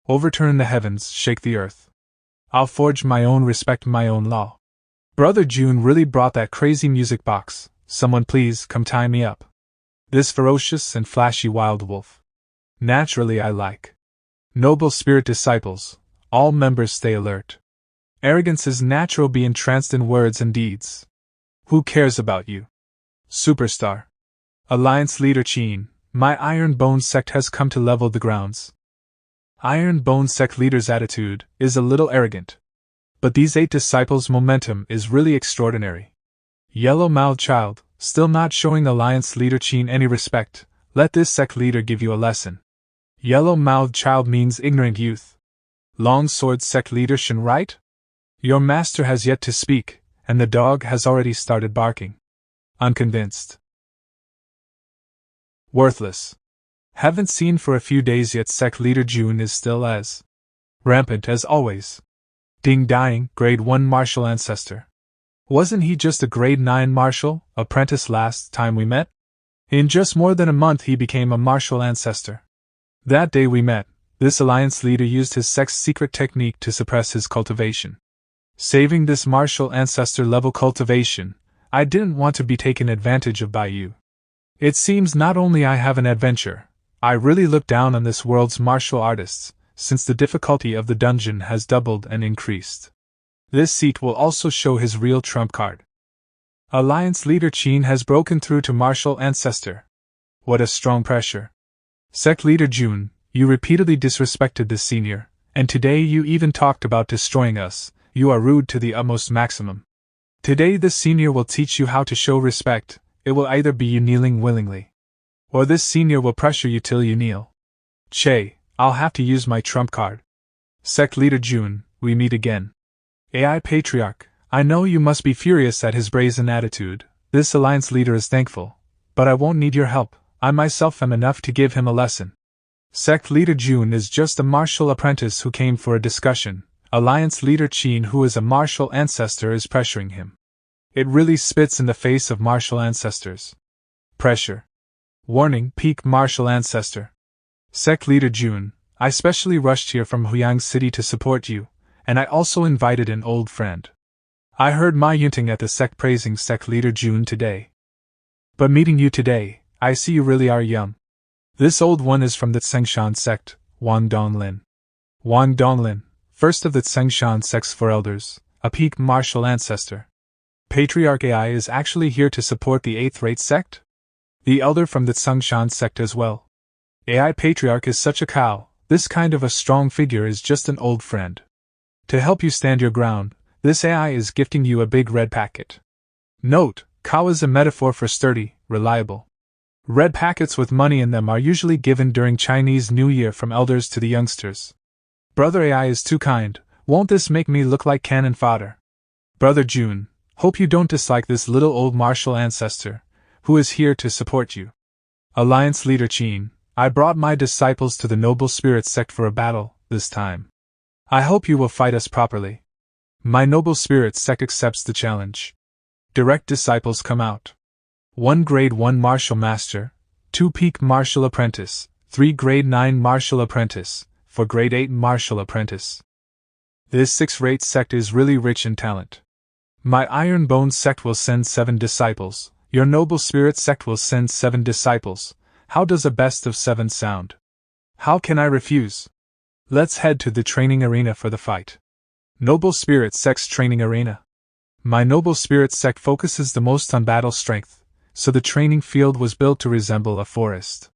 Overturn the heavens, shake the earth. I'll forge my own respect, my own law. Brother June really brought that crazy music box. Someone please come tie me up. This ferocious and flashy wild wolf. Naturally I like. Noble Spirit disciples, all members stay alert. Arrogance is natural, be entranced in words and deeds. Who cares about you? Superstar. Alliance leader Qin, my Ironbone sect has come to level the grounds. Ironbone sect leader's attitude is a little arrogant. But these 8 disciples' momentum is really extraordinary. Yellow-mouthed child, still not showing Alliance leader Qin any respect, let this sect leader give you a lesson. Yellow-mouthed child means ignorant youth. Longsword sect leader Shin, right? Your master has yet to speak, and the dog has already started barking. Unconvinced. Worthless. Haven't seen for a few days yet. Sect Leader June is still as rampant as always. Ding dying, grade 1 martial ancestor. Wasn't he just a grade 9 martial apprentice last time we met? In just more than a month he became a martial ancestor. That day we met, this alliance leader used his sect's secret technique to suppress his cultivation. Saving this martial ancestor level cultivation, I didn't want to be taken advantage of by you. It seems not only I have an adventure, I really look down on this world's martial artists, since the difficulty of the dungeon has doubled and increased. This seat will also show his real trump card. Alliance leader Qin has broken through to martial ancestor. What a strong pressure. Sect leader June, you repeatedly disrespected this senior, and today you even talked about destroying us. You are rude to the utmost maximum. Today this senior will teach you how to show respect. It will either be you kneeling willingly, or this senior will pressure you till you kneel. Che, I'll have to use my trump card. Sect leader June, we meet again. AI Patriarch, I know you must be furious at his brazen attitude. This alliance leader is thankful, but I won't need your help. I myself am enough to give him a lesson. Sect leader June is just a martial apprentice who came for a discussion. Alliance leader Qin, who is a martial ancestor, is pressuring him. It really spits in the face of martial ancestors. Pressure. Warning, peak martial ancestor. Sect leader June, I specially rushed here from Huyang City to support you, and I also invited an old friend. I heard my yunting at the sect praising Sect leader June today. But meeting you today, I see you really are young. This old one is from the Tsengshan sect, Wang Donglin. Wang Donglin, first of the Tsengshan sects for elders, a peak martial ancestor. Patriarch AI is actually here to support the 8th rate sect? The elder from the Tsengshan sect as well. AI Patriarch is such a cow, this kind of a strong figure is just an old friend. To help you stand your ground, this AI is gifting you a big red packet. Note, cow is a metaphor for sturdy, reliable. Red packets with money in them are usually given during Chinese New Year from elders to the youngsters. Brother AI is too kind, won't this make me look like cannon fodder? Brother June, hope you don't dislike this little old martial ancestor, who is here to support you. Alliance leader Qin, I brought my disciples to the Noble Spirit sect for a battle, this time. I hope you will fight us properly. My Noble Spirit sect accepts the challenge. Direct disciples come out. 1 grade 1 martial master, 2 peak martial apprentice, 3 grade 9 martial apprentice, 4 grade 8 martial apprentice. This 6th rate sect is really rich in talent. My Iron Bone sect will send 7 disciples, your Noble Spirit sect will send 7 disciples. How does a best of 7 sound? How can I refuse? Let's head to the training arena for the fight. Noble Spirit sect's training arena. My Noble Spirit sect focuses the most on battle strength, so the training field was built to resemble a forest.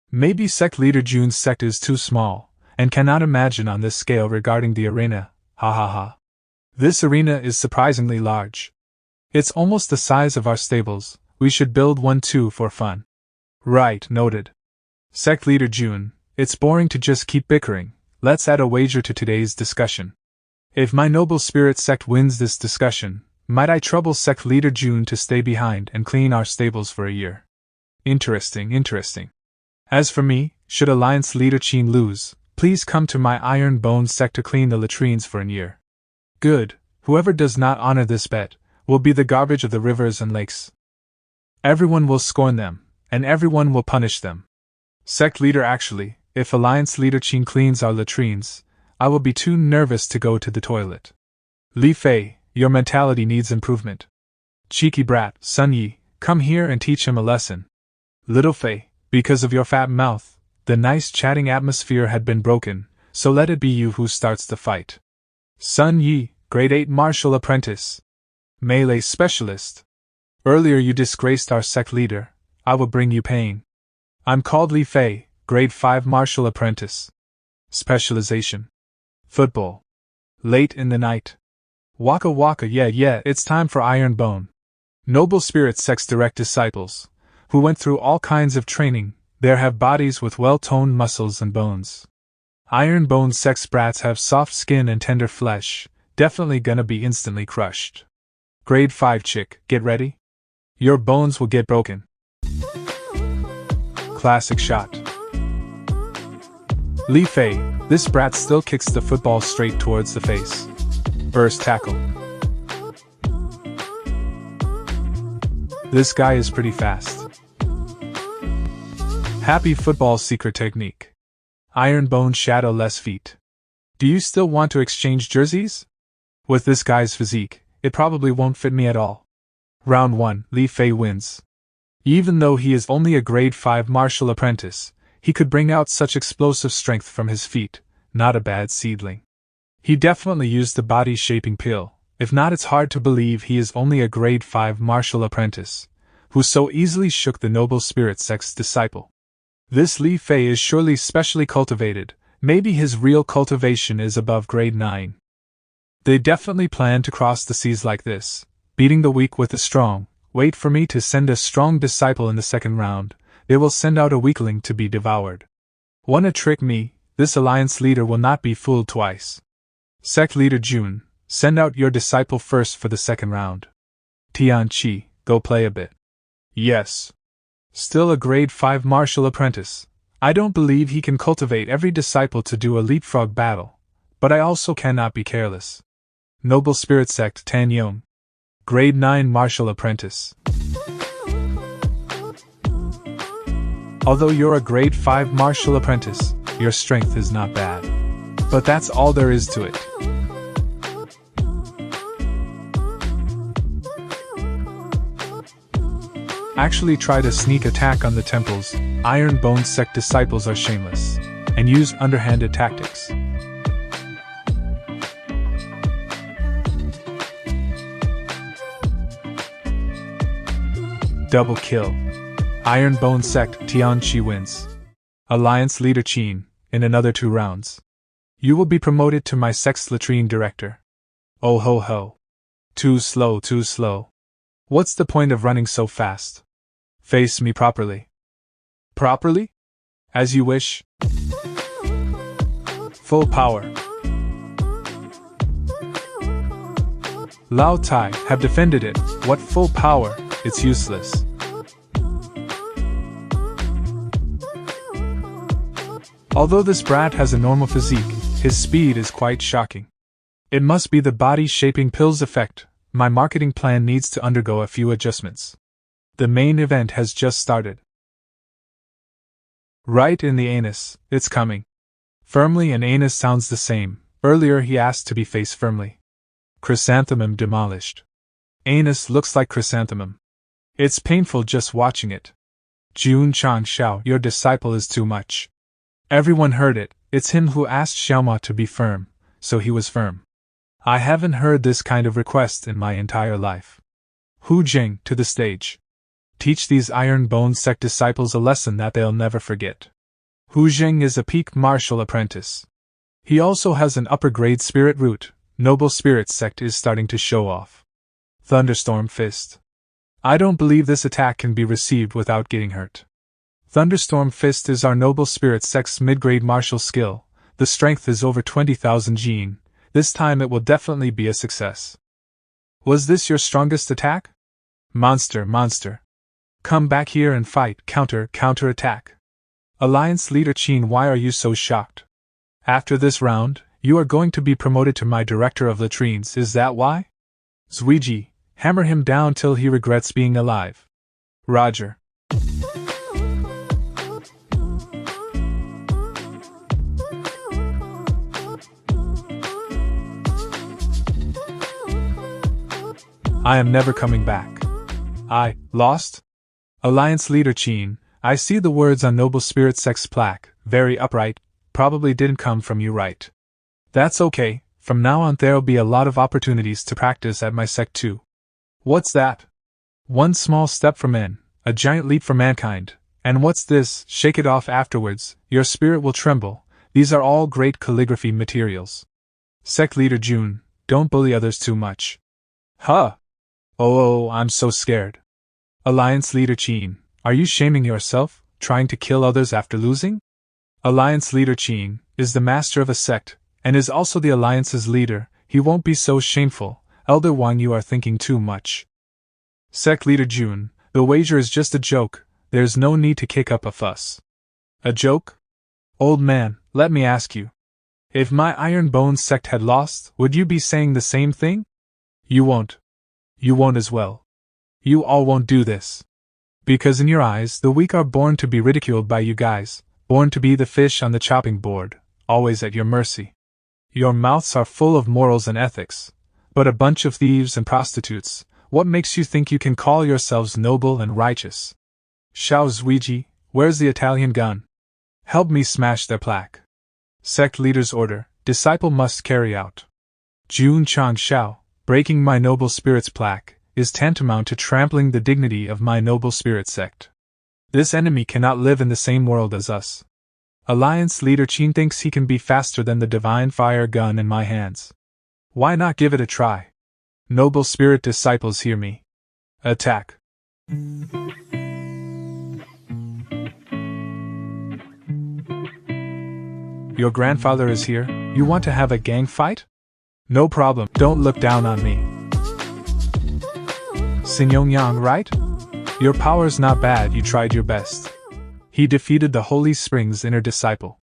Maybe sect leader June's sect is too small, and cannot imagine on this scale regarding the arena, ha ha ha. This arena is surprisingly large. It's almost the size of our stables, we should build one too for fun. Right, noted. Sect leader June, it's boring to just keep bickering, let's add a wager to today's discussion. If my Noble Spirit sect wins this discussion, might I trouble sect leader June to stay behind and clean our stables for a year? Interesting. As for me, should Alliance leader Qin lose, please come to my Iron Bone sect to clean the latrines for a year. Good, whoever does not honor this bet, will be the garbage of the rivers and lakes. Everyone will scorn them, and everyone will punish them. Sect leader actually, if Alliance leader Qin cleans our latrines, I will be too nervous to go to the toilet. Li Fei, your mentality needs improvement. Cheeky brat, Sun Yi, come here and teach him a lesson. Little Fei, because of your fat mouth, the nice chatting atmosphere had been broken, so let it be you who starts the fight. Sun Yi, grade 8 martial apprentice. Melee specialist. Earlier you disgraced our sect leader, I will bring you pain. I'm called Li Fei, grade 5 martial apprentice. Specialization. Football. Late in the night. Waka waka, yeah, it's time for Iron Bone. Noble Spirit sect's direct disciples, who went through all kinds of training, there have bodies with well-toned muscles and bones. Iron Bone sect's brats have soft skin and tender flesh, definitely gonna be instantly crushed. Grade 5 chick, get ready? Your bones will get broken. Classic shot. Li Fei, this brat still kicks the football straight towards the face. Burst tackle. This guy is pretty fast. Happy football secret technique. Iron bone shadow less feet. Do you still want to exchange jerseys? With this guy's physique, it probably won't fit me at all. Round 1, Li Fei wins. Even though he is only a grade 5 martial apprentice, he could bring out such explosive strength from his feet, not a bad seedling. He definitely used the body-shaping pill, if not it's hard to believe he is only a grade 5 martial apprentice, who so easily shook the noble spirit sect's disciple. This Li Fei is surely specially cultivated, maybe his real cultivation is above grade 9. They definitely plan to cross the seas like this, beating the weak with the strong. Wait for me to send a strong disciple in the second round, they will send out a weakling to be devoured. Wanna trick me? This alliance leader will not be fooled twice. Sect leader Jun, send out your disciple first for the second round. Tianqi, go play a bit. Yes. Still a grade 5 martial apprentice. I don't believe he can cultivate every disciple to do a leapfrog battle, but I also cannot be careless. Noble Spirit Sect Tan Yong. Grade 9 martial apprentice. Although you're a grade 5 martial apprentice, your strength is not bad. But that's all there is to it. Actually try to sneak attack on the temples. Iron Bone Sect disciples are shameless, and use underhanded tactics. Double kill. Iron Bone Sect Tianqi wins. Alliance leader Qin, in another 2 rounds. You will be promoted to my sect's latrine director. Oh ho ho. Too slow, too slow. What's the point of running so fast? Face me properly. Properly? As you wish. Full power. Lao Tai have defended it. What full power? It's useless. Although this brat has a normal physique, his speed is quite shocking. It must be the body-shaping pill's effect. My marketing plan needs to undergo a few adjustments. The main event has just started. Right in the anus, it's coming. Firmly and anus sounds the same. Earlier he asked to be face firmly. Chrysanthemum demolished. Anus looks like chrysanthemum. It's painful just watching it. Jun Chang Xiao, your disciple is too much. Everyone heard it, it's him who asked Xiaoma to be firm, so he was firm. I haven't heard this kind of request in my entire life. Hu Jing, to the stage. Teach these Iron Bone Sect disciples a lesson that they'll never forget. Hu Jing is a peak martial apprentice. He also has an upper grade spirit root. Noble Spirit Sect is starting to show off. Thunderstorm Fist. I don't believe this attack can be received without getting hurt. Thunderstorm Fist is our Noble Spirit Sect's mid-grade martial skill. The strength is over 20,000 Jin. This time it will definitely be a success. Was this your strongest attack? Monster. Come back here and fight. Counter attack. Alliance leader Qin, why are you so shocked? After this round, you are going to be promoted to my director of latrines, is that why? Zuiji, hammer him down till he regrets being alive. Roger. I am never coming back. I lost? Alliance leader Qin, I see the words on Noble Spirit Sect's plaque, very upright, probably didn't come from you, right? That's okay, from now on there'll be a lot of opportunities to practice at my sect too. What's that? One small step for men, a giant leap for mankind, and what's this? Shake it off afterwards, your spirit will tremble. These are all great calligraphy materials. Sect leader Jun, don't bully others too much. Huh? Oh, I'm so scared. Alliance leader Qin, are you shaming yourself, trying to kill others after losing? Alliance leader Qin is the master of a sect, and is also the alliance's leader. He won't be so shameful. Elder Wang, you are thinking too much. Sect leader Jun, the wager is just a joke. there's no need to kick up a fuss. A joke? Old man, let me ask you. If my Iron Bones sect had lost, would you be saying the same thing? You won't. You won't as well. You all won't do this. Because in your eyes, the weak are born to be ridiculed by you guys, born to be the fish on the chopping board, always at your mercy. Your mouths are full of morals and ethics, but a bunch of thieves and prostitutes. What makes you think you can call yourselves noble and righteous? Xiao Zuiji, where's the Italian gun? Help me smash their plaque. Sect leader's order, disciple must carry out. Jun Chang Xiao, breaking my noble spirit's plaque, is tantamount to trampling the dignity of my noble spirit sect. This enemy cannot live in the same world as us. Alliance leader Qin thinks he can be faster than the divine fire gun in my hands. Why not give it a try? Noble spirit disciples, hear me. Attack. Your grandfather is here? You want to have a gang fight? No problem, don't look down on me. Xingyong Yang, right? Your power's not bad, you tried your best. He defeated the Holy Spring's inner disciple.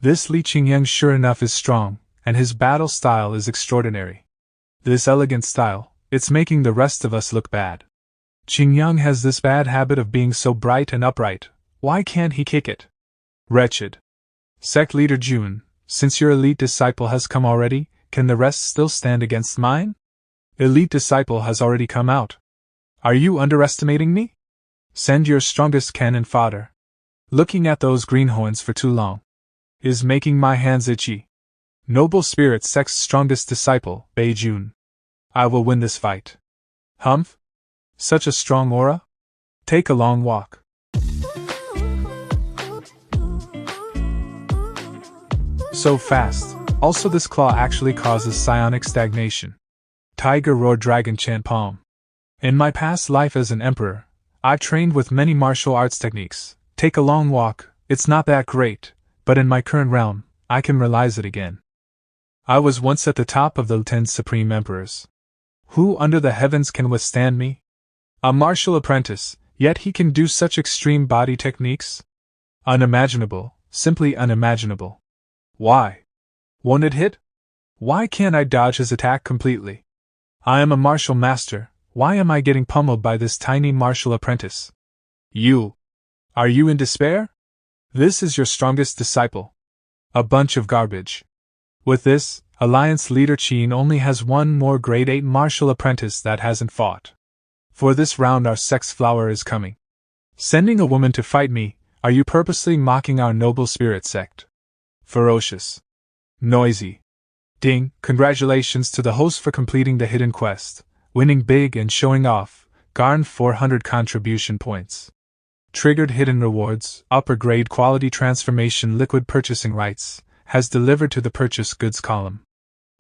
This Li Qingyang sure enough is strong, and his battle style is extraordinary. This elegant style, it's making the rest of us look bad. Qingyang has this bad habit of being so bright and upright, why can't he kick it? Wretched. Sect leader Jun, since your elite disciple has come already, can the rest still stand against mine? Elite disciple has already come out. Are you underestimating me? Send your strongest cannon fodder. Looking at those greenhorns for too long is making my hands itchy. Noble spirit sect's strongest disciple, Bei Jun. I will win this fight. Humph? Such a strong aura? Take a long walk. So fast. Also, this claw actually causes psionic stagnation. Tiger roar, dragon chant, palm. In my past life as an emperor, I trained with many martial arts techniques. Take a long walk, it's not that great, but in my current realm, I can realize it again. I was once at the top of the 10 supreme emperors. Who under the heavens can withstand me? A martial apprentice, yet he can do such extreme body techniques? Unimaginable, simply unimaginable. Why? Won't it hit? Why can't I dodge his attack completely? I am a martial master, why am I getting pummeled by this tiny martial apprentice? You. Are you in despair? This is your strongest disciple. A bunch of garbage. With this, Alliance leader Qin only has one more grade 8 martial apprentice that hasn't fought. For this round our sect's flower is coming. Sending a woman to fight me, are you purposely mocking our noble spirit sect? Ferocious. Noisy. Ding, congratulations to the host for completing the hidden quest, winning big and showing off, garnered 400 contribution points. Triggered hidden rewards, upper grade quality transformation liquid purchasing rights, has delivered to the purchase goods column.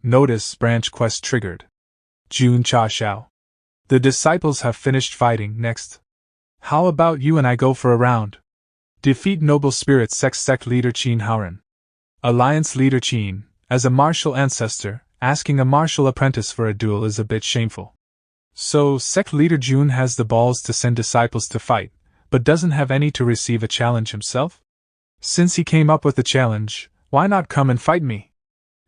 Notice branch quest triggered. Jun Cha Xiao. The disciples have finished fighting, next. How about you and I go for a round? Defeat noble spirit sect leader Qin Haoren. Alliance leader Qin, as a martial ancestor, asking a martial apprentice for a duel is a bit shameful. So, sect leader Jun has the balls to send disciples to fight, but doesn't have any to receive a challenge himself? Since he came up with the challenge, why not come and fight me?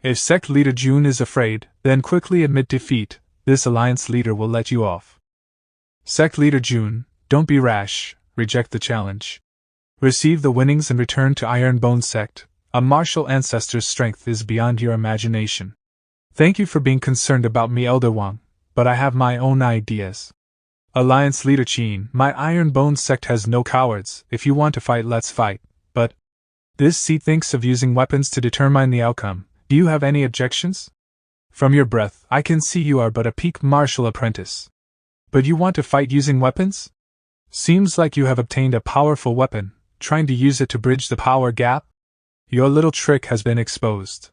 If sect leader Jun is afraid, then quickly admit defeat, this alliance leader will let you off. Sect leader Jun, don't be rash, reject the challenge. Receive the winnings and return to Iron Bone sect. A martial ancestor's strength is beyond your imagination. Thank you for being concerned about me, Elder Wang, but I have my own ideas. Alliance leader Qin, my Iron Bone sect has no cowards. If you want to fight, let's fight, but this seat thinks of using weapons to determine the outcome. Do you have any objections? From your breath, I can see you are but a peak martial apprentice. But you want to fight using weapons? Seems like you have obtained a powerful weapon, trying to use it to bridge the power gap? Your little trick has been exposed.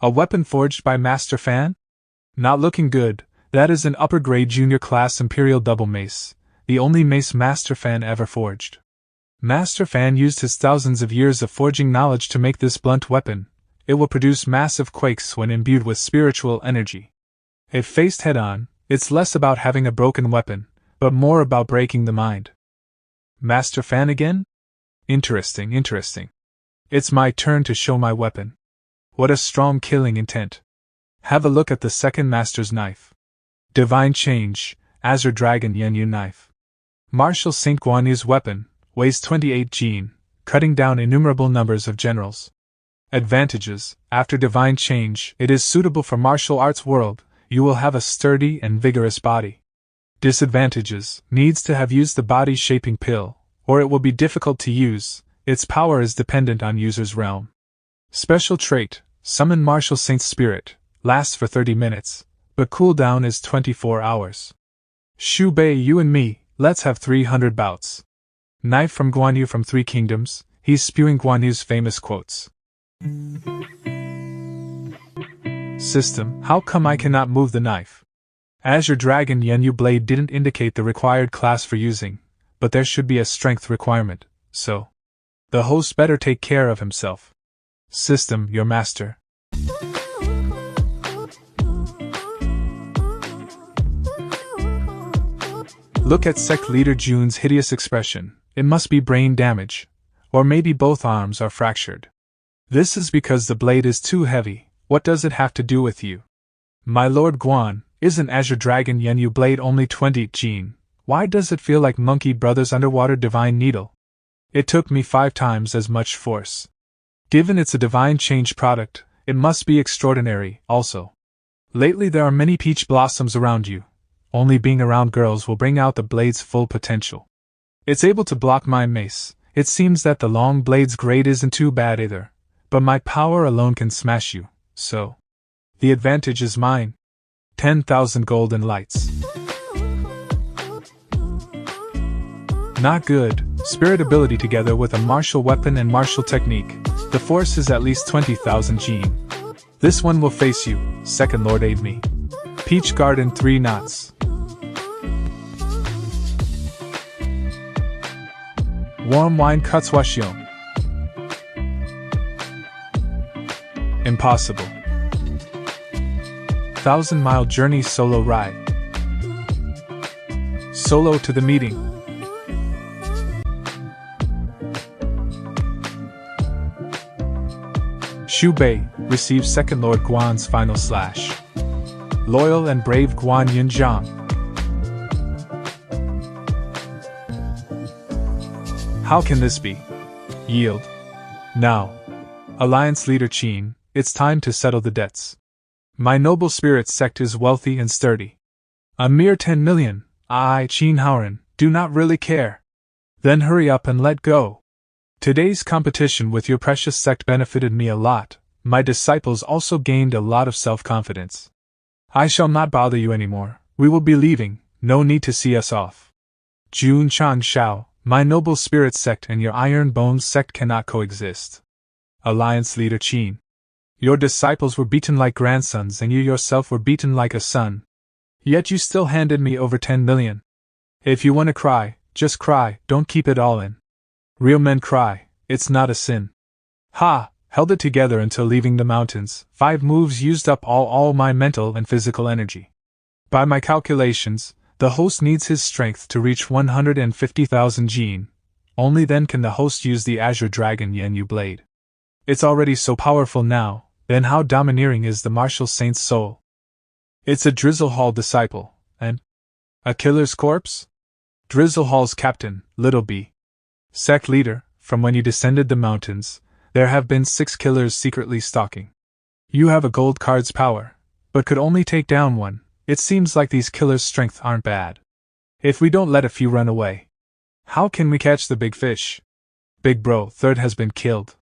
A weapon forged by Master Fan? Not looking good. That is an upper grade junior class Imperial double mace, the only mace Master Fan ever forged. Master Fan used his thousands of years of forging knowledge to make this blunt weapon. It will produce massive quakes when imbued with spiritual energy. If faced head on, it's less about having a broken weapon, but more about breaking the mind. Master Fan again? Interesting, interesting. It's my turn to show my weapon. What a strong killing intent. Have a look at the second master's knife. Divine Change, Azure Dragon Yenyu Knife. Martial Saint Guan Yu's weapon, weighs 28 jin, cutting down innumerable numbers of generals. Advantages: after Divine Change, it is suitable for martial arts world, you will have a sturdy and vigorous body. Disadvantages: needs to have used the body shaping pill, or it will be difficult to use, its power is dependent on user's realm. Special trait: Summon Martial Saint's Spirit, lasts for 30 minutes, but cooldown is 24 hours. Shu Bei, you and me, let's have 300 bouts. Knife from Guan Yu from Three Kingdoms, he's spewing Guan Yu's famous quotes. System: how come I cannot move the knife? Azure Dragon Yenyu Blade didn't indicate the required class for using, but there should be a strength requirement, so the host better take care of himself. System: your master. Look at sect leader Jun's hideous expression. It must be brain damage, or maybe both arms are fractured. This is because the blade is too heavy. What does it have to do with you? My Lord Guan, isn't Azure Dragon Yenyu Blade only 20 jin? Why does it feel like Monkey Brothers' Underwater Divine Needle? It took me 5 times as much force. Given it's a Divine Change product, it must be extraordinary, also. Lately there are many peach blossoms around you. Only being around girls will bring out the blade's full potential. It's able to block my mace. It seems that the long blade's grade isn't too bad either, but my power alone can smash you, so the advantage is mine. 10,000 golden lights. Not good. Spirit ability together with a martial weapon and martial technique. The force is at least 20,000 jin. This one will face you. Second Lord, aid me. Peach Garden 3 knots. Warm wine Katsuwashion. Impossible. 1,000-mile journey solo ride. Solo to the meeting. Shu Bei receives Second Lord Guan's final slash. Loyal and brave Guan Yunjiang. How can this be? Yield. Now. Alliance leader Qin, it's time to settle the debts. My noble spirit sect is wealthy and sturdy. A mere 10 million, I, Qin Haoren, do not really care. Then hurry up and let go. Today's competition with your precious sect benefited me a lot. My disciples also gained a lot of self-confidence. I shall not bother you anymore. We will be leaving, no need to see us off. Jun Chang Shao, my noble spirit sect and your iron bones sect cannot coexist. Alliance leader Qin. Your disciples were beaten like grandsons and you yourself were beaten like a son. Yet you still handed me over 10 million. If you want to cry, just cry, don't keep it all in. Real men cry, it's not a sin. Ha! Held it together until leaving the mountains. 5 moves used up all my mental and physical energy. By my calculations, the host needs his strength to reach 150,000 jin. Only then can the host use the Azure Dragon Yenyu Blade. It's already so powerful now, then how domineering is the martial saint's soul? It's a Drizzle Hall disciple, and a killer's corpse? Drizzle Hall's captain, Little B. Sect leader, from when you descended the mountains, there have been 6 killers secretly stalking. You have a gold card's power, but could only take down 1. It seems like these killers' strength aren't bad. If we don't let a few run away, how can we catch the big fish? Big bro, third has been killed.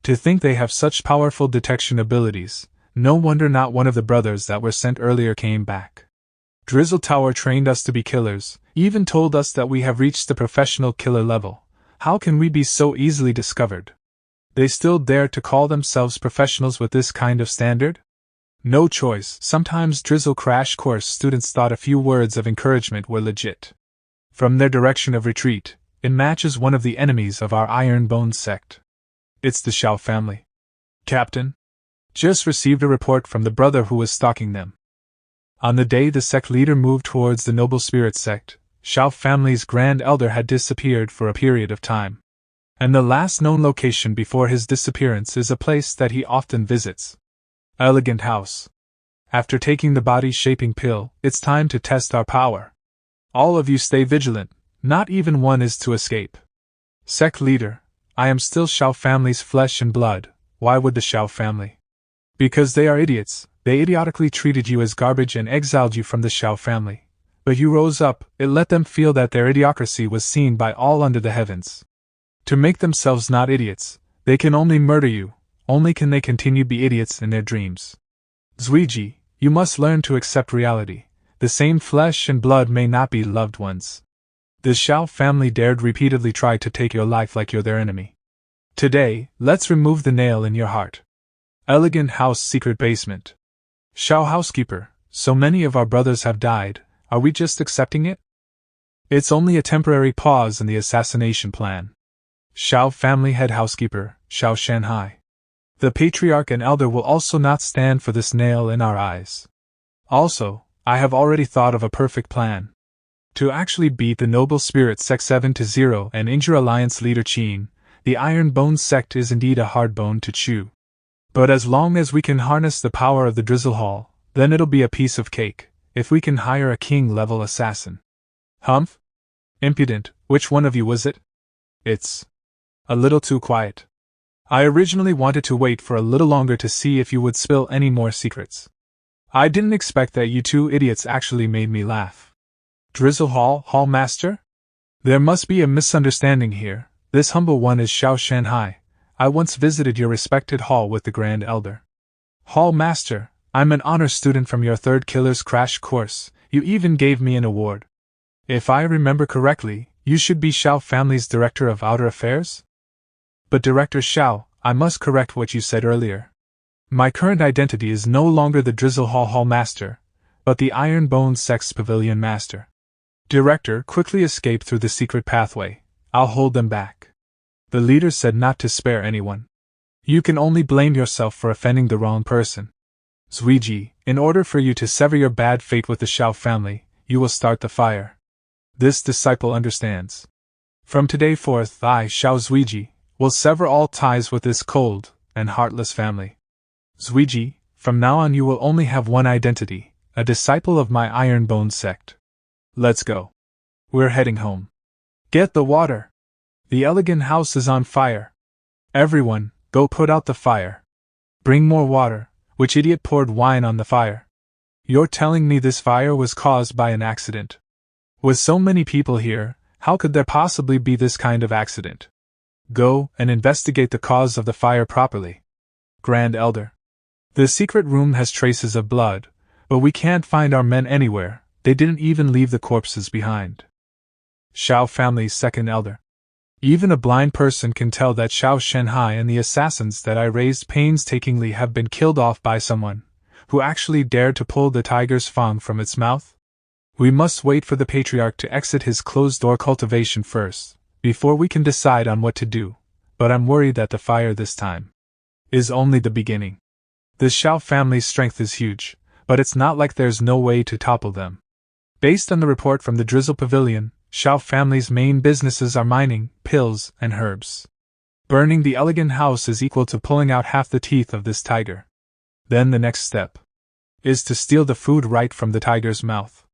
To think they have such powerful detection abilities, no wonder not one of the brothers that were sent earlier came back. Drizzle Tower trained us to be killers, even told us that we have reached the professional killer level. How can we be so easily discovered? They still dare to call themselves professionals with this kind of standard? No choice. Sometimes Drizzle Crash Course students thought a few words of encouragement were legit. From their direction of retreat, it matches one of the enemies of our Iron Bones sect. It's the Shao family. Captain? Just received a report from the brother who was stalking them. On the day the sect leader moved towards the Noble Spirit sect, Xiao family's grand elder had disappeared for a period of time. And the last known location before his disappearance is a place that he often visits. Elegant house. After taking the body-shaping pill, it's time to test our power. All of you stay vigilant, not even one is to escape. Sect leader, I am still Xiao family's flesh and blood. Why would the Xiao family? Because they are idiots. They idiotically treated you as garbage and exiled you from the Xiao family. But you rose up, it let them feel that their idiocracy was seen by all under the heavens. To make themselves not idiots, they can only murder you, only can they continue to be idiots in their dreams. Zuiji, you must learn to accept reality. The same flesh and blood may not be loved ones. The Xiao family dared repeatedly try to take your life like you're their enemy. Today, let's remove the nail in your heart. Elegant house secret basement. Xiao housekeeper, so many of our brothers have died, are we just accepting it? It's only a temporary pause in the assassination plan. Xiao family head housekeeper, Xiao Shanhai. The patriarch and elder will also not stand for this nail in our eyes. Also, I have already thought of a perfect plan. To actually beat the noble spirit sect 7-0 and injure alliance leader Qin, the iron bone sect is indeed a hard bone to chew. But as long as we can harness the power of the Drizzle Hall, then it'll be a piece of cake, if we can hire a king-level assassin. Humph? Impudent, which one of you was it? It's a little too quiet. I originally wanted to wait for a little longer to see if you would spill any more secrets. I didn't expect that you two idiots actually made me laugh. Drizzle Hall Master? There must be a misunderstanding here. This humble one is Xiao Shanhai. I once visited your respected hall with the Grand Elder. Hall Master, I'm an honor student from your third Killer's Crash course. You even gave me an award. If I remember correctly, you should be Xiao family's Director of Outer Affairs? But Director Xiao, I must correct what you said earlier. My current identity is no longer the Drizzle Hall Master, but the Iron Bone Sect's Pavilion Master. Director, quickly escape through the secret pathway. I'll hold them back. The leader said not to spare anyone. You can only blame yourself for offending the wrong person. Zuiji, in order for you to sever your bad fate with the Xiao family, you will start the fire. This disciple understands. From today forth, I, Xiao Zuiji, will sever all ties with this cold and heartless family. Zuiji, from now on you will only have one identity, a disciple of my Iron Bone sect. Let's go. We're heading home. Get the water. The elegant house is on fire. Everyone, go put out the fire. Bring more water. Which idiot poured wine on the fire? You're telling me this fire was caused by an accident? With so many people here, how could there possibly be this kind of accident? Go and investigate the cause of the fire properly. Grand Elder. The secret room has traces of blood, but we can't find our men anywhere. They didn't even leave the corpses behind. Xiao family's second elder. Even a blind person can tell that Xiao Shanhai and the assassins that I raised painstakingly have been killed off by someone, who actually dared to pull the tiger's fang from its mouth. We must wait for the patriarch to exit his closed-door cultivation first, before we can decide on what to do, but I'm worried that the fire this time is only the beginning. The Xiao family's strength is huge, but it's not like there's no way to topple them. Based on the report from the Drizzle Pavilion, Xiao family's main businesses are mining, pills, and herbs. Burning the elegant house is equal to pulling out half the teeth of this tiger. Then the next step is to steal the food right from the tiger's mouth.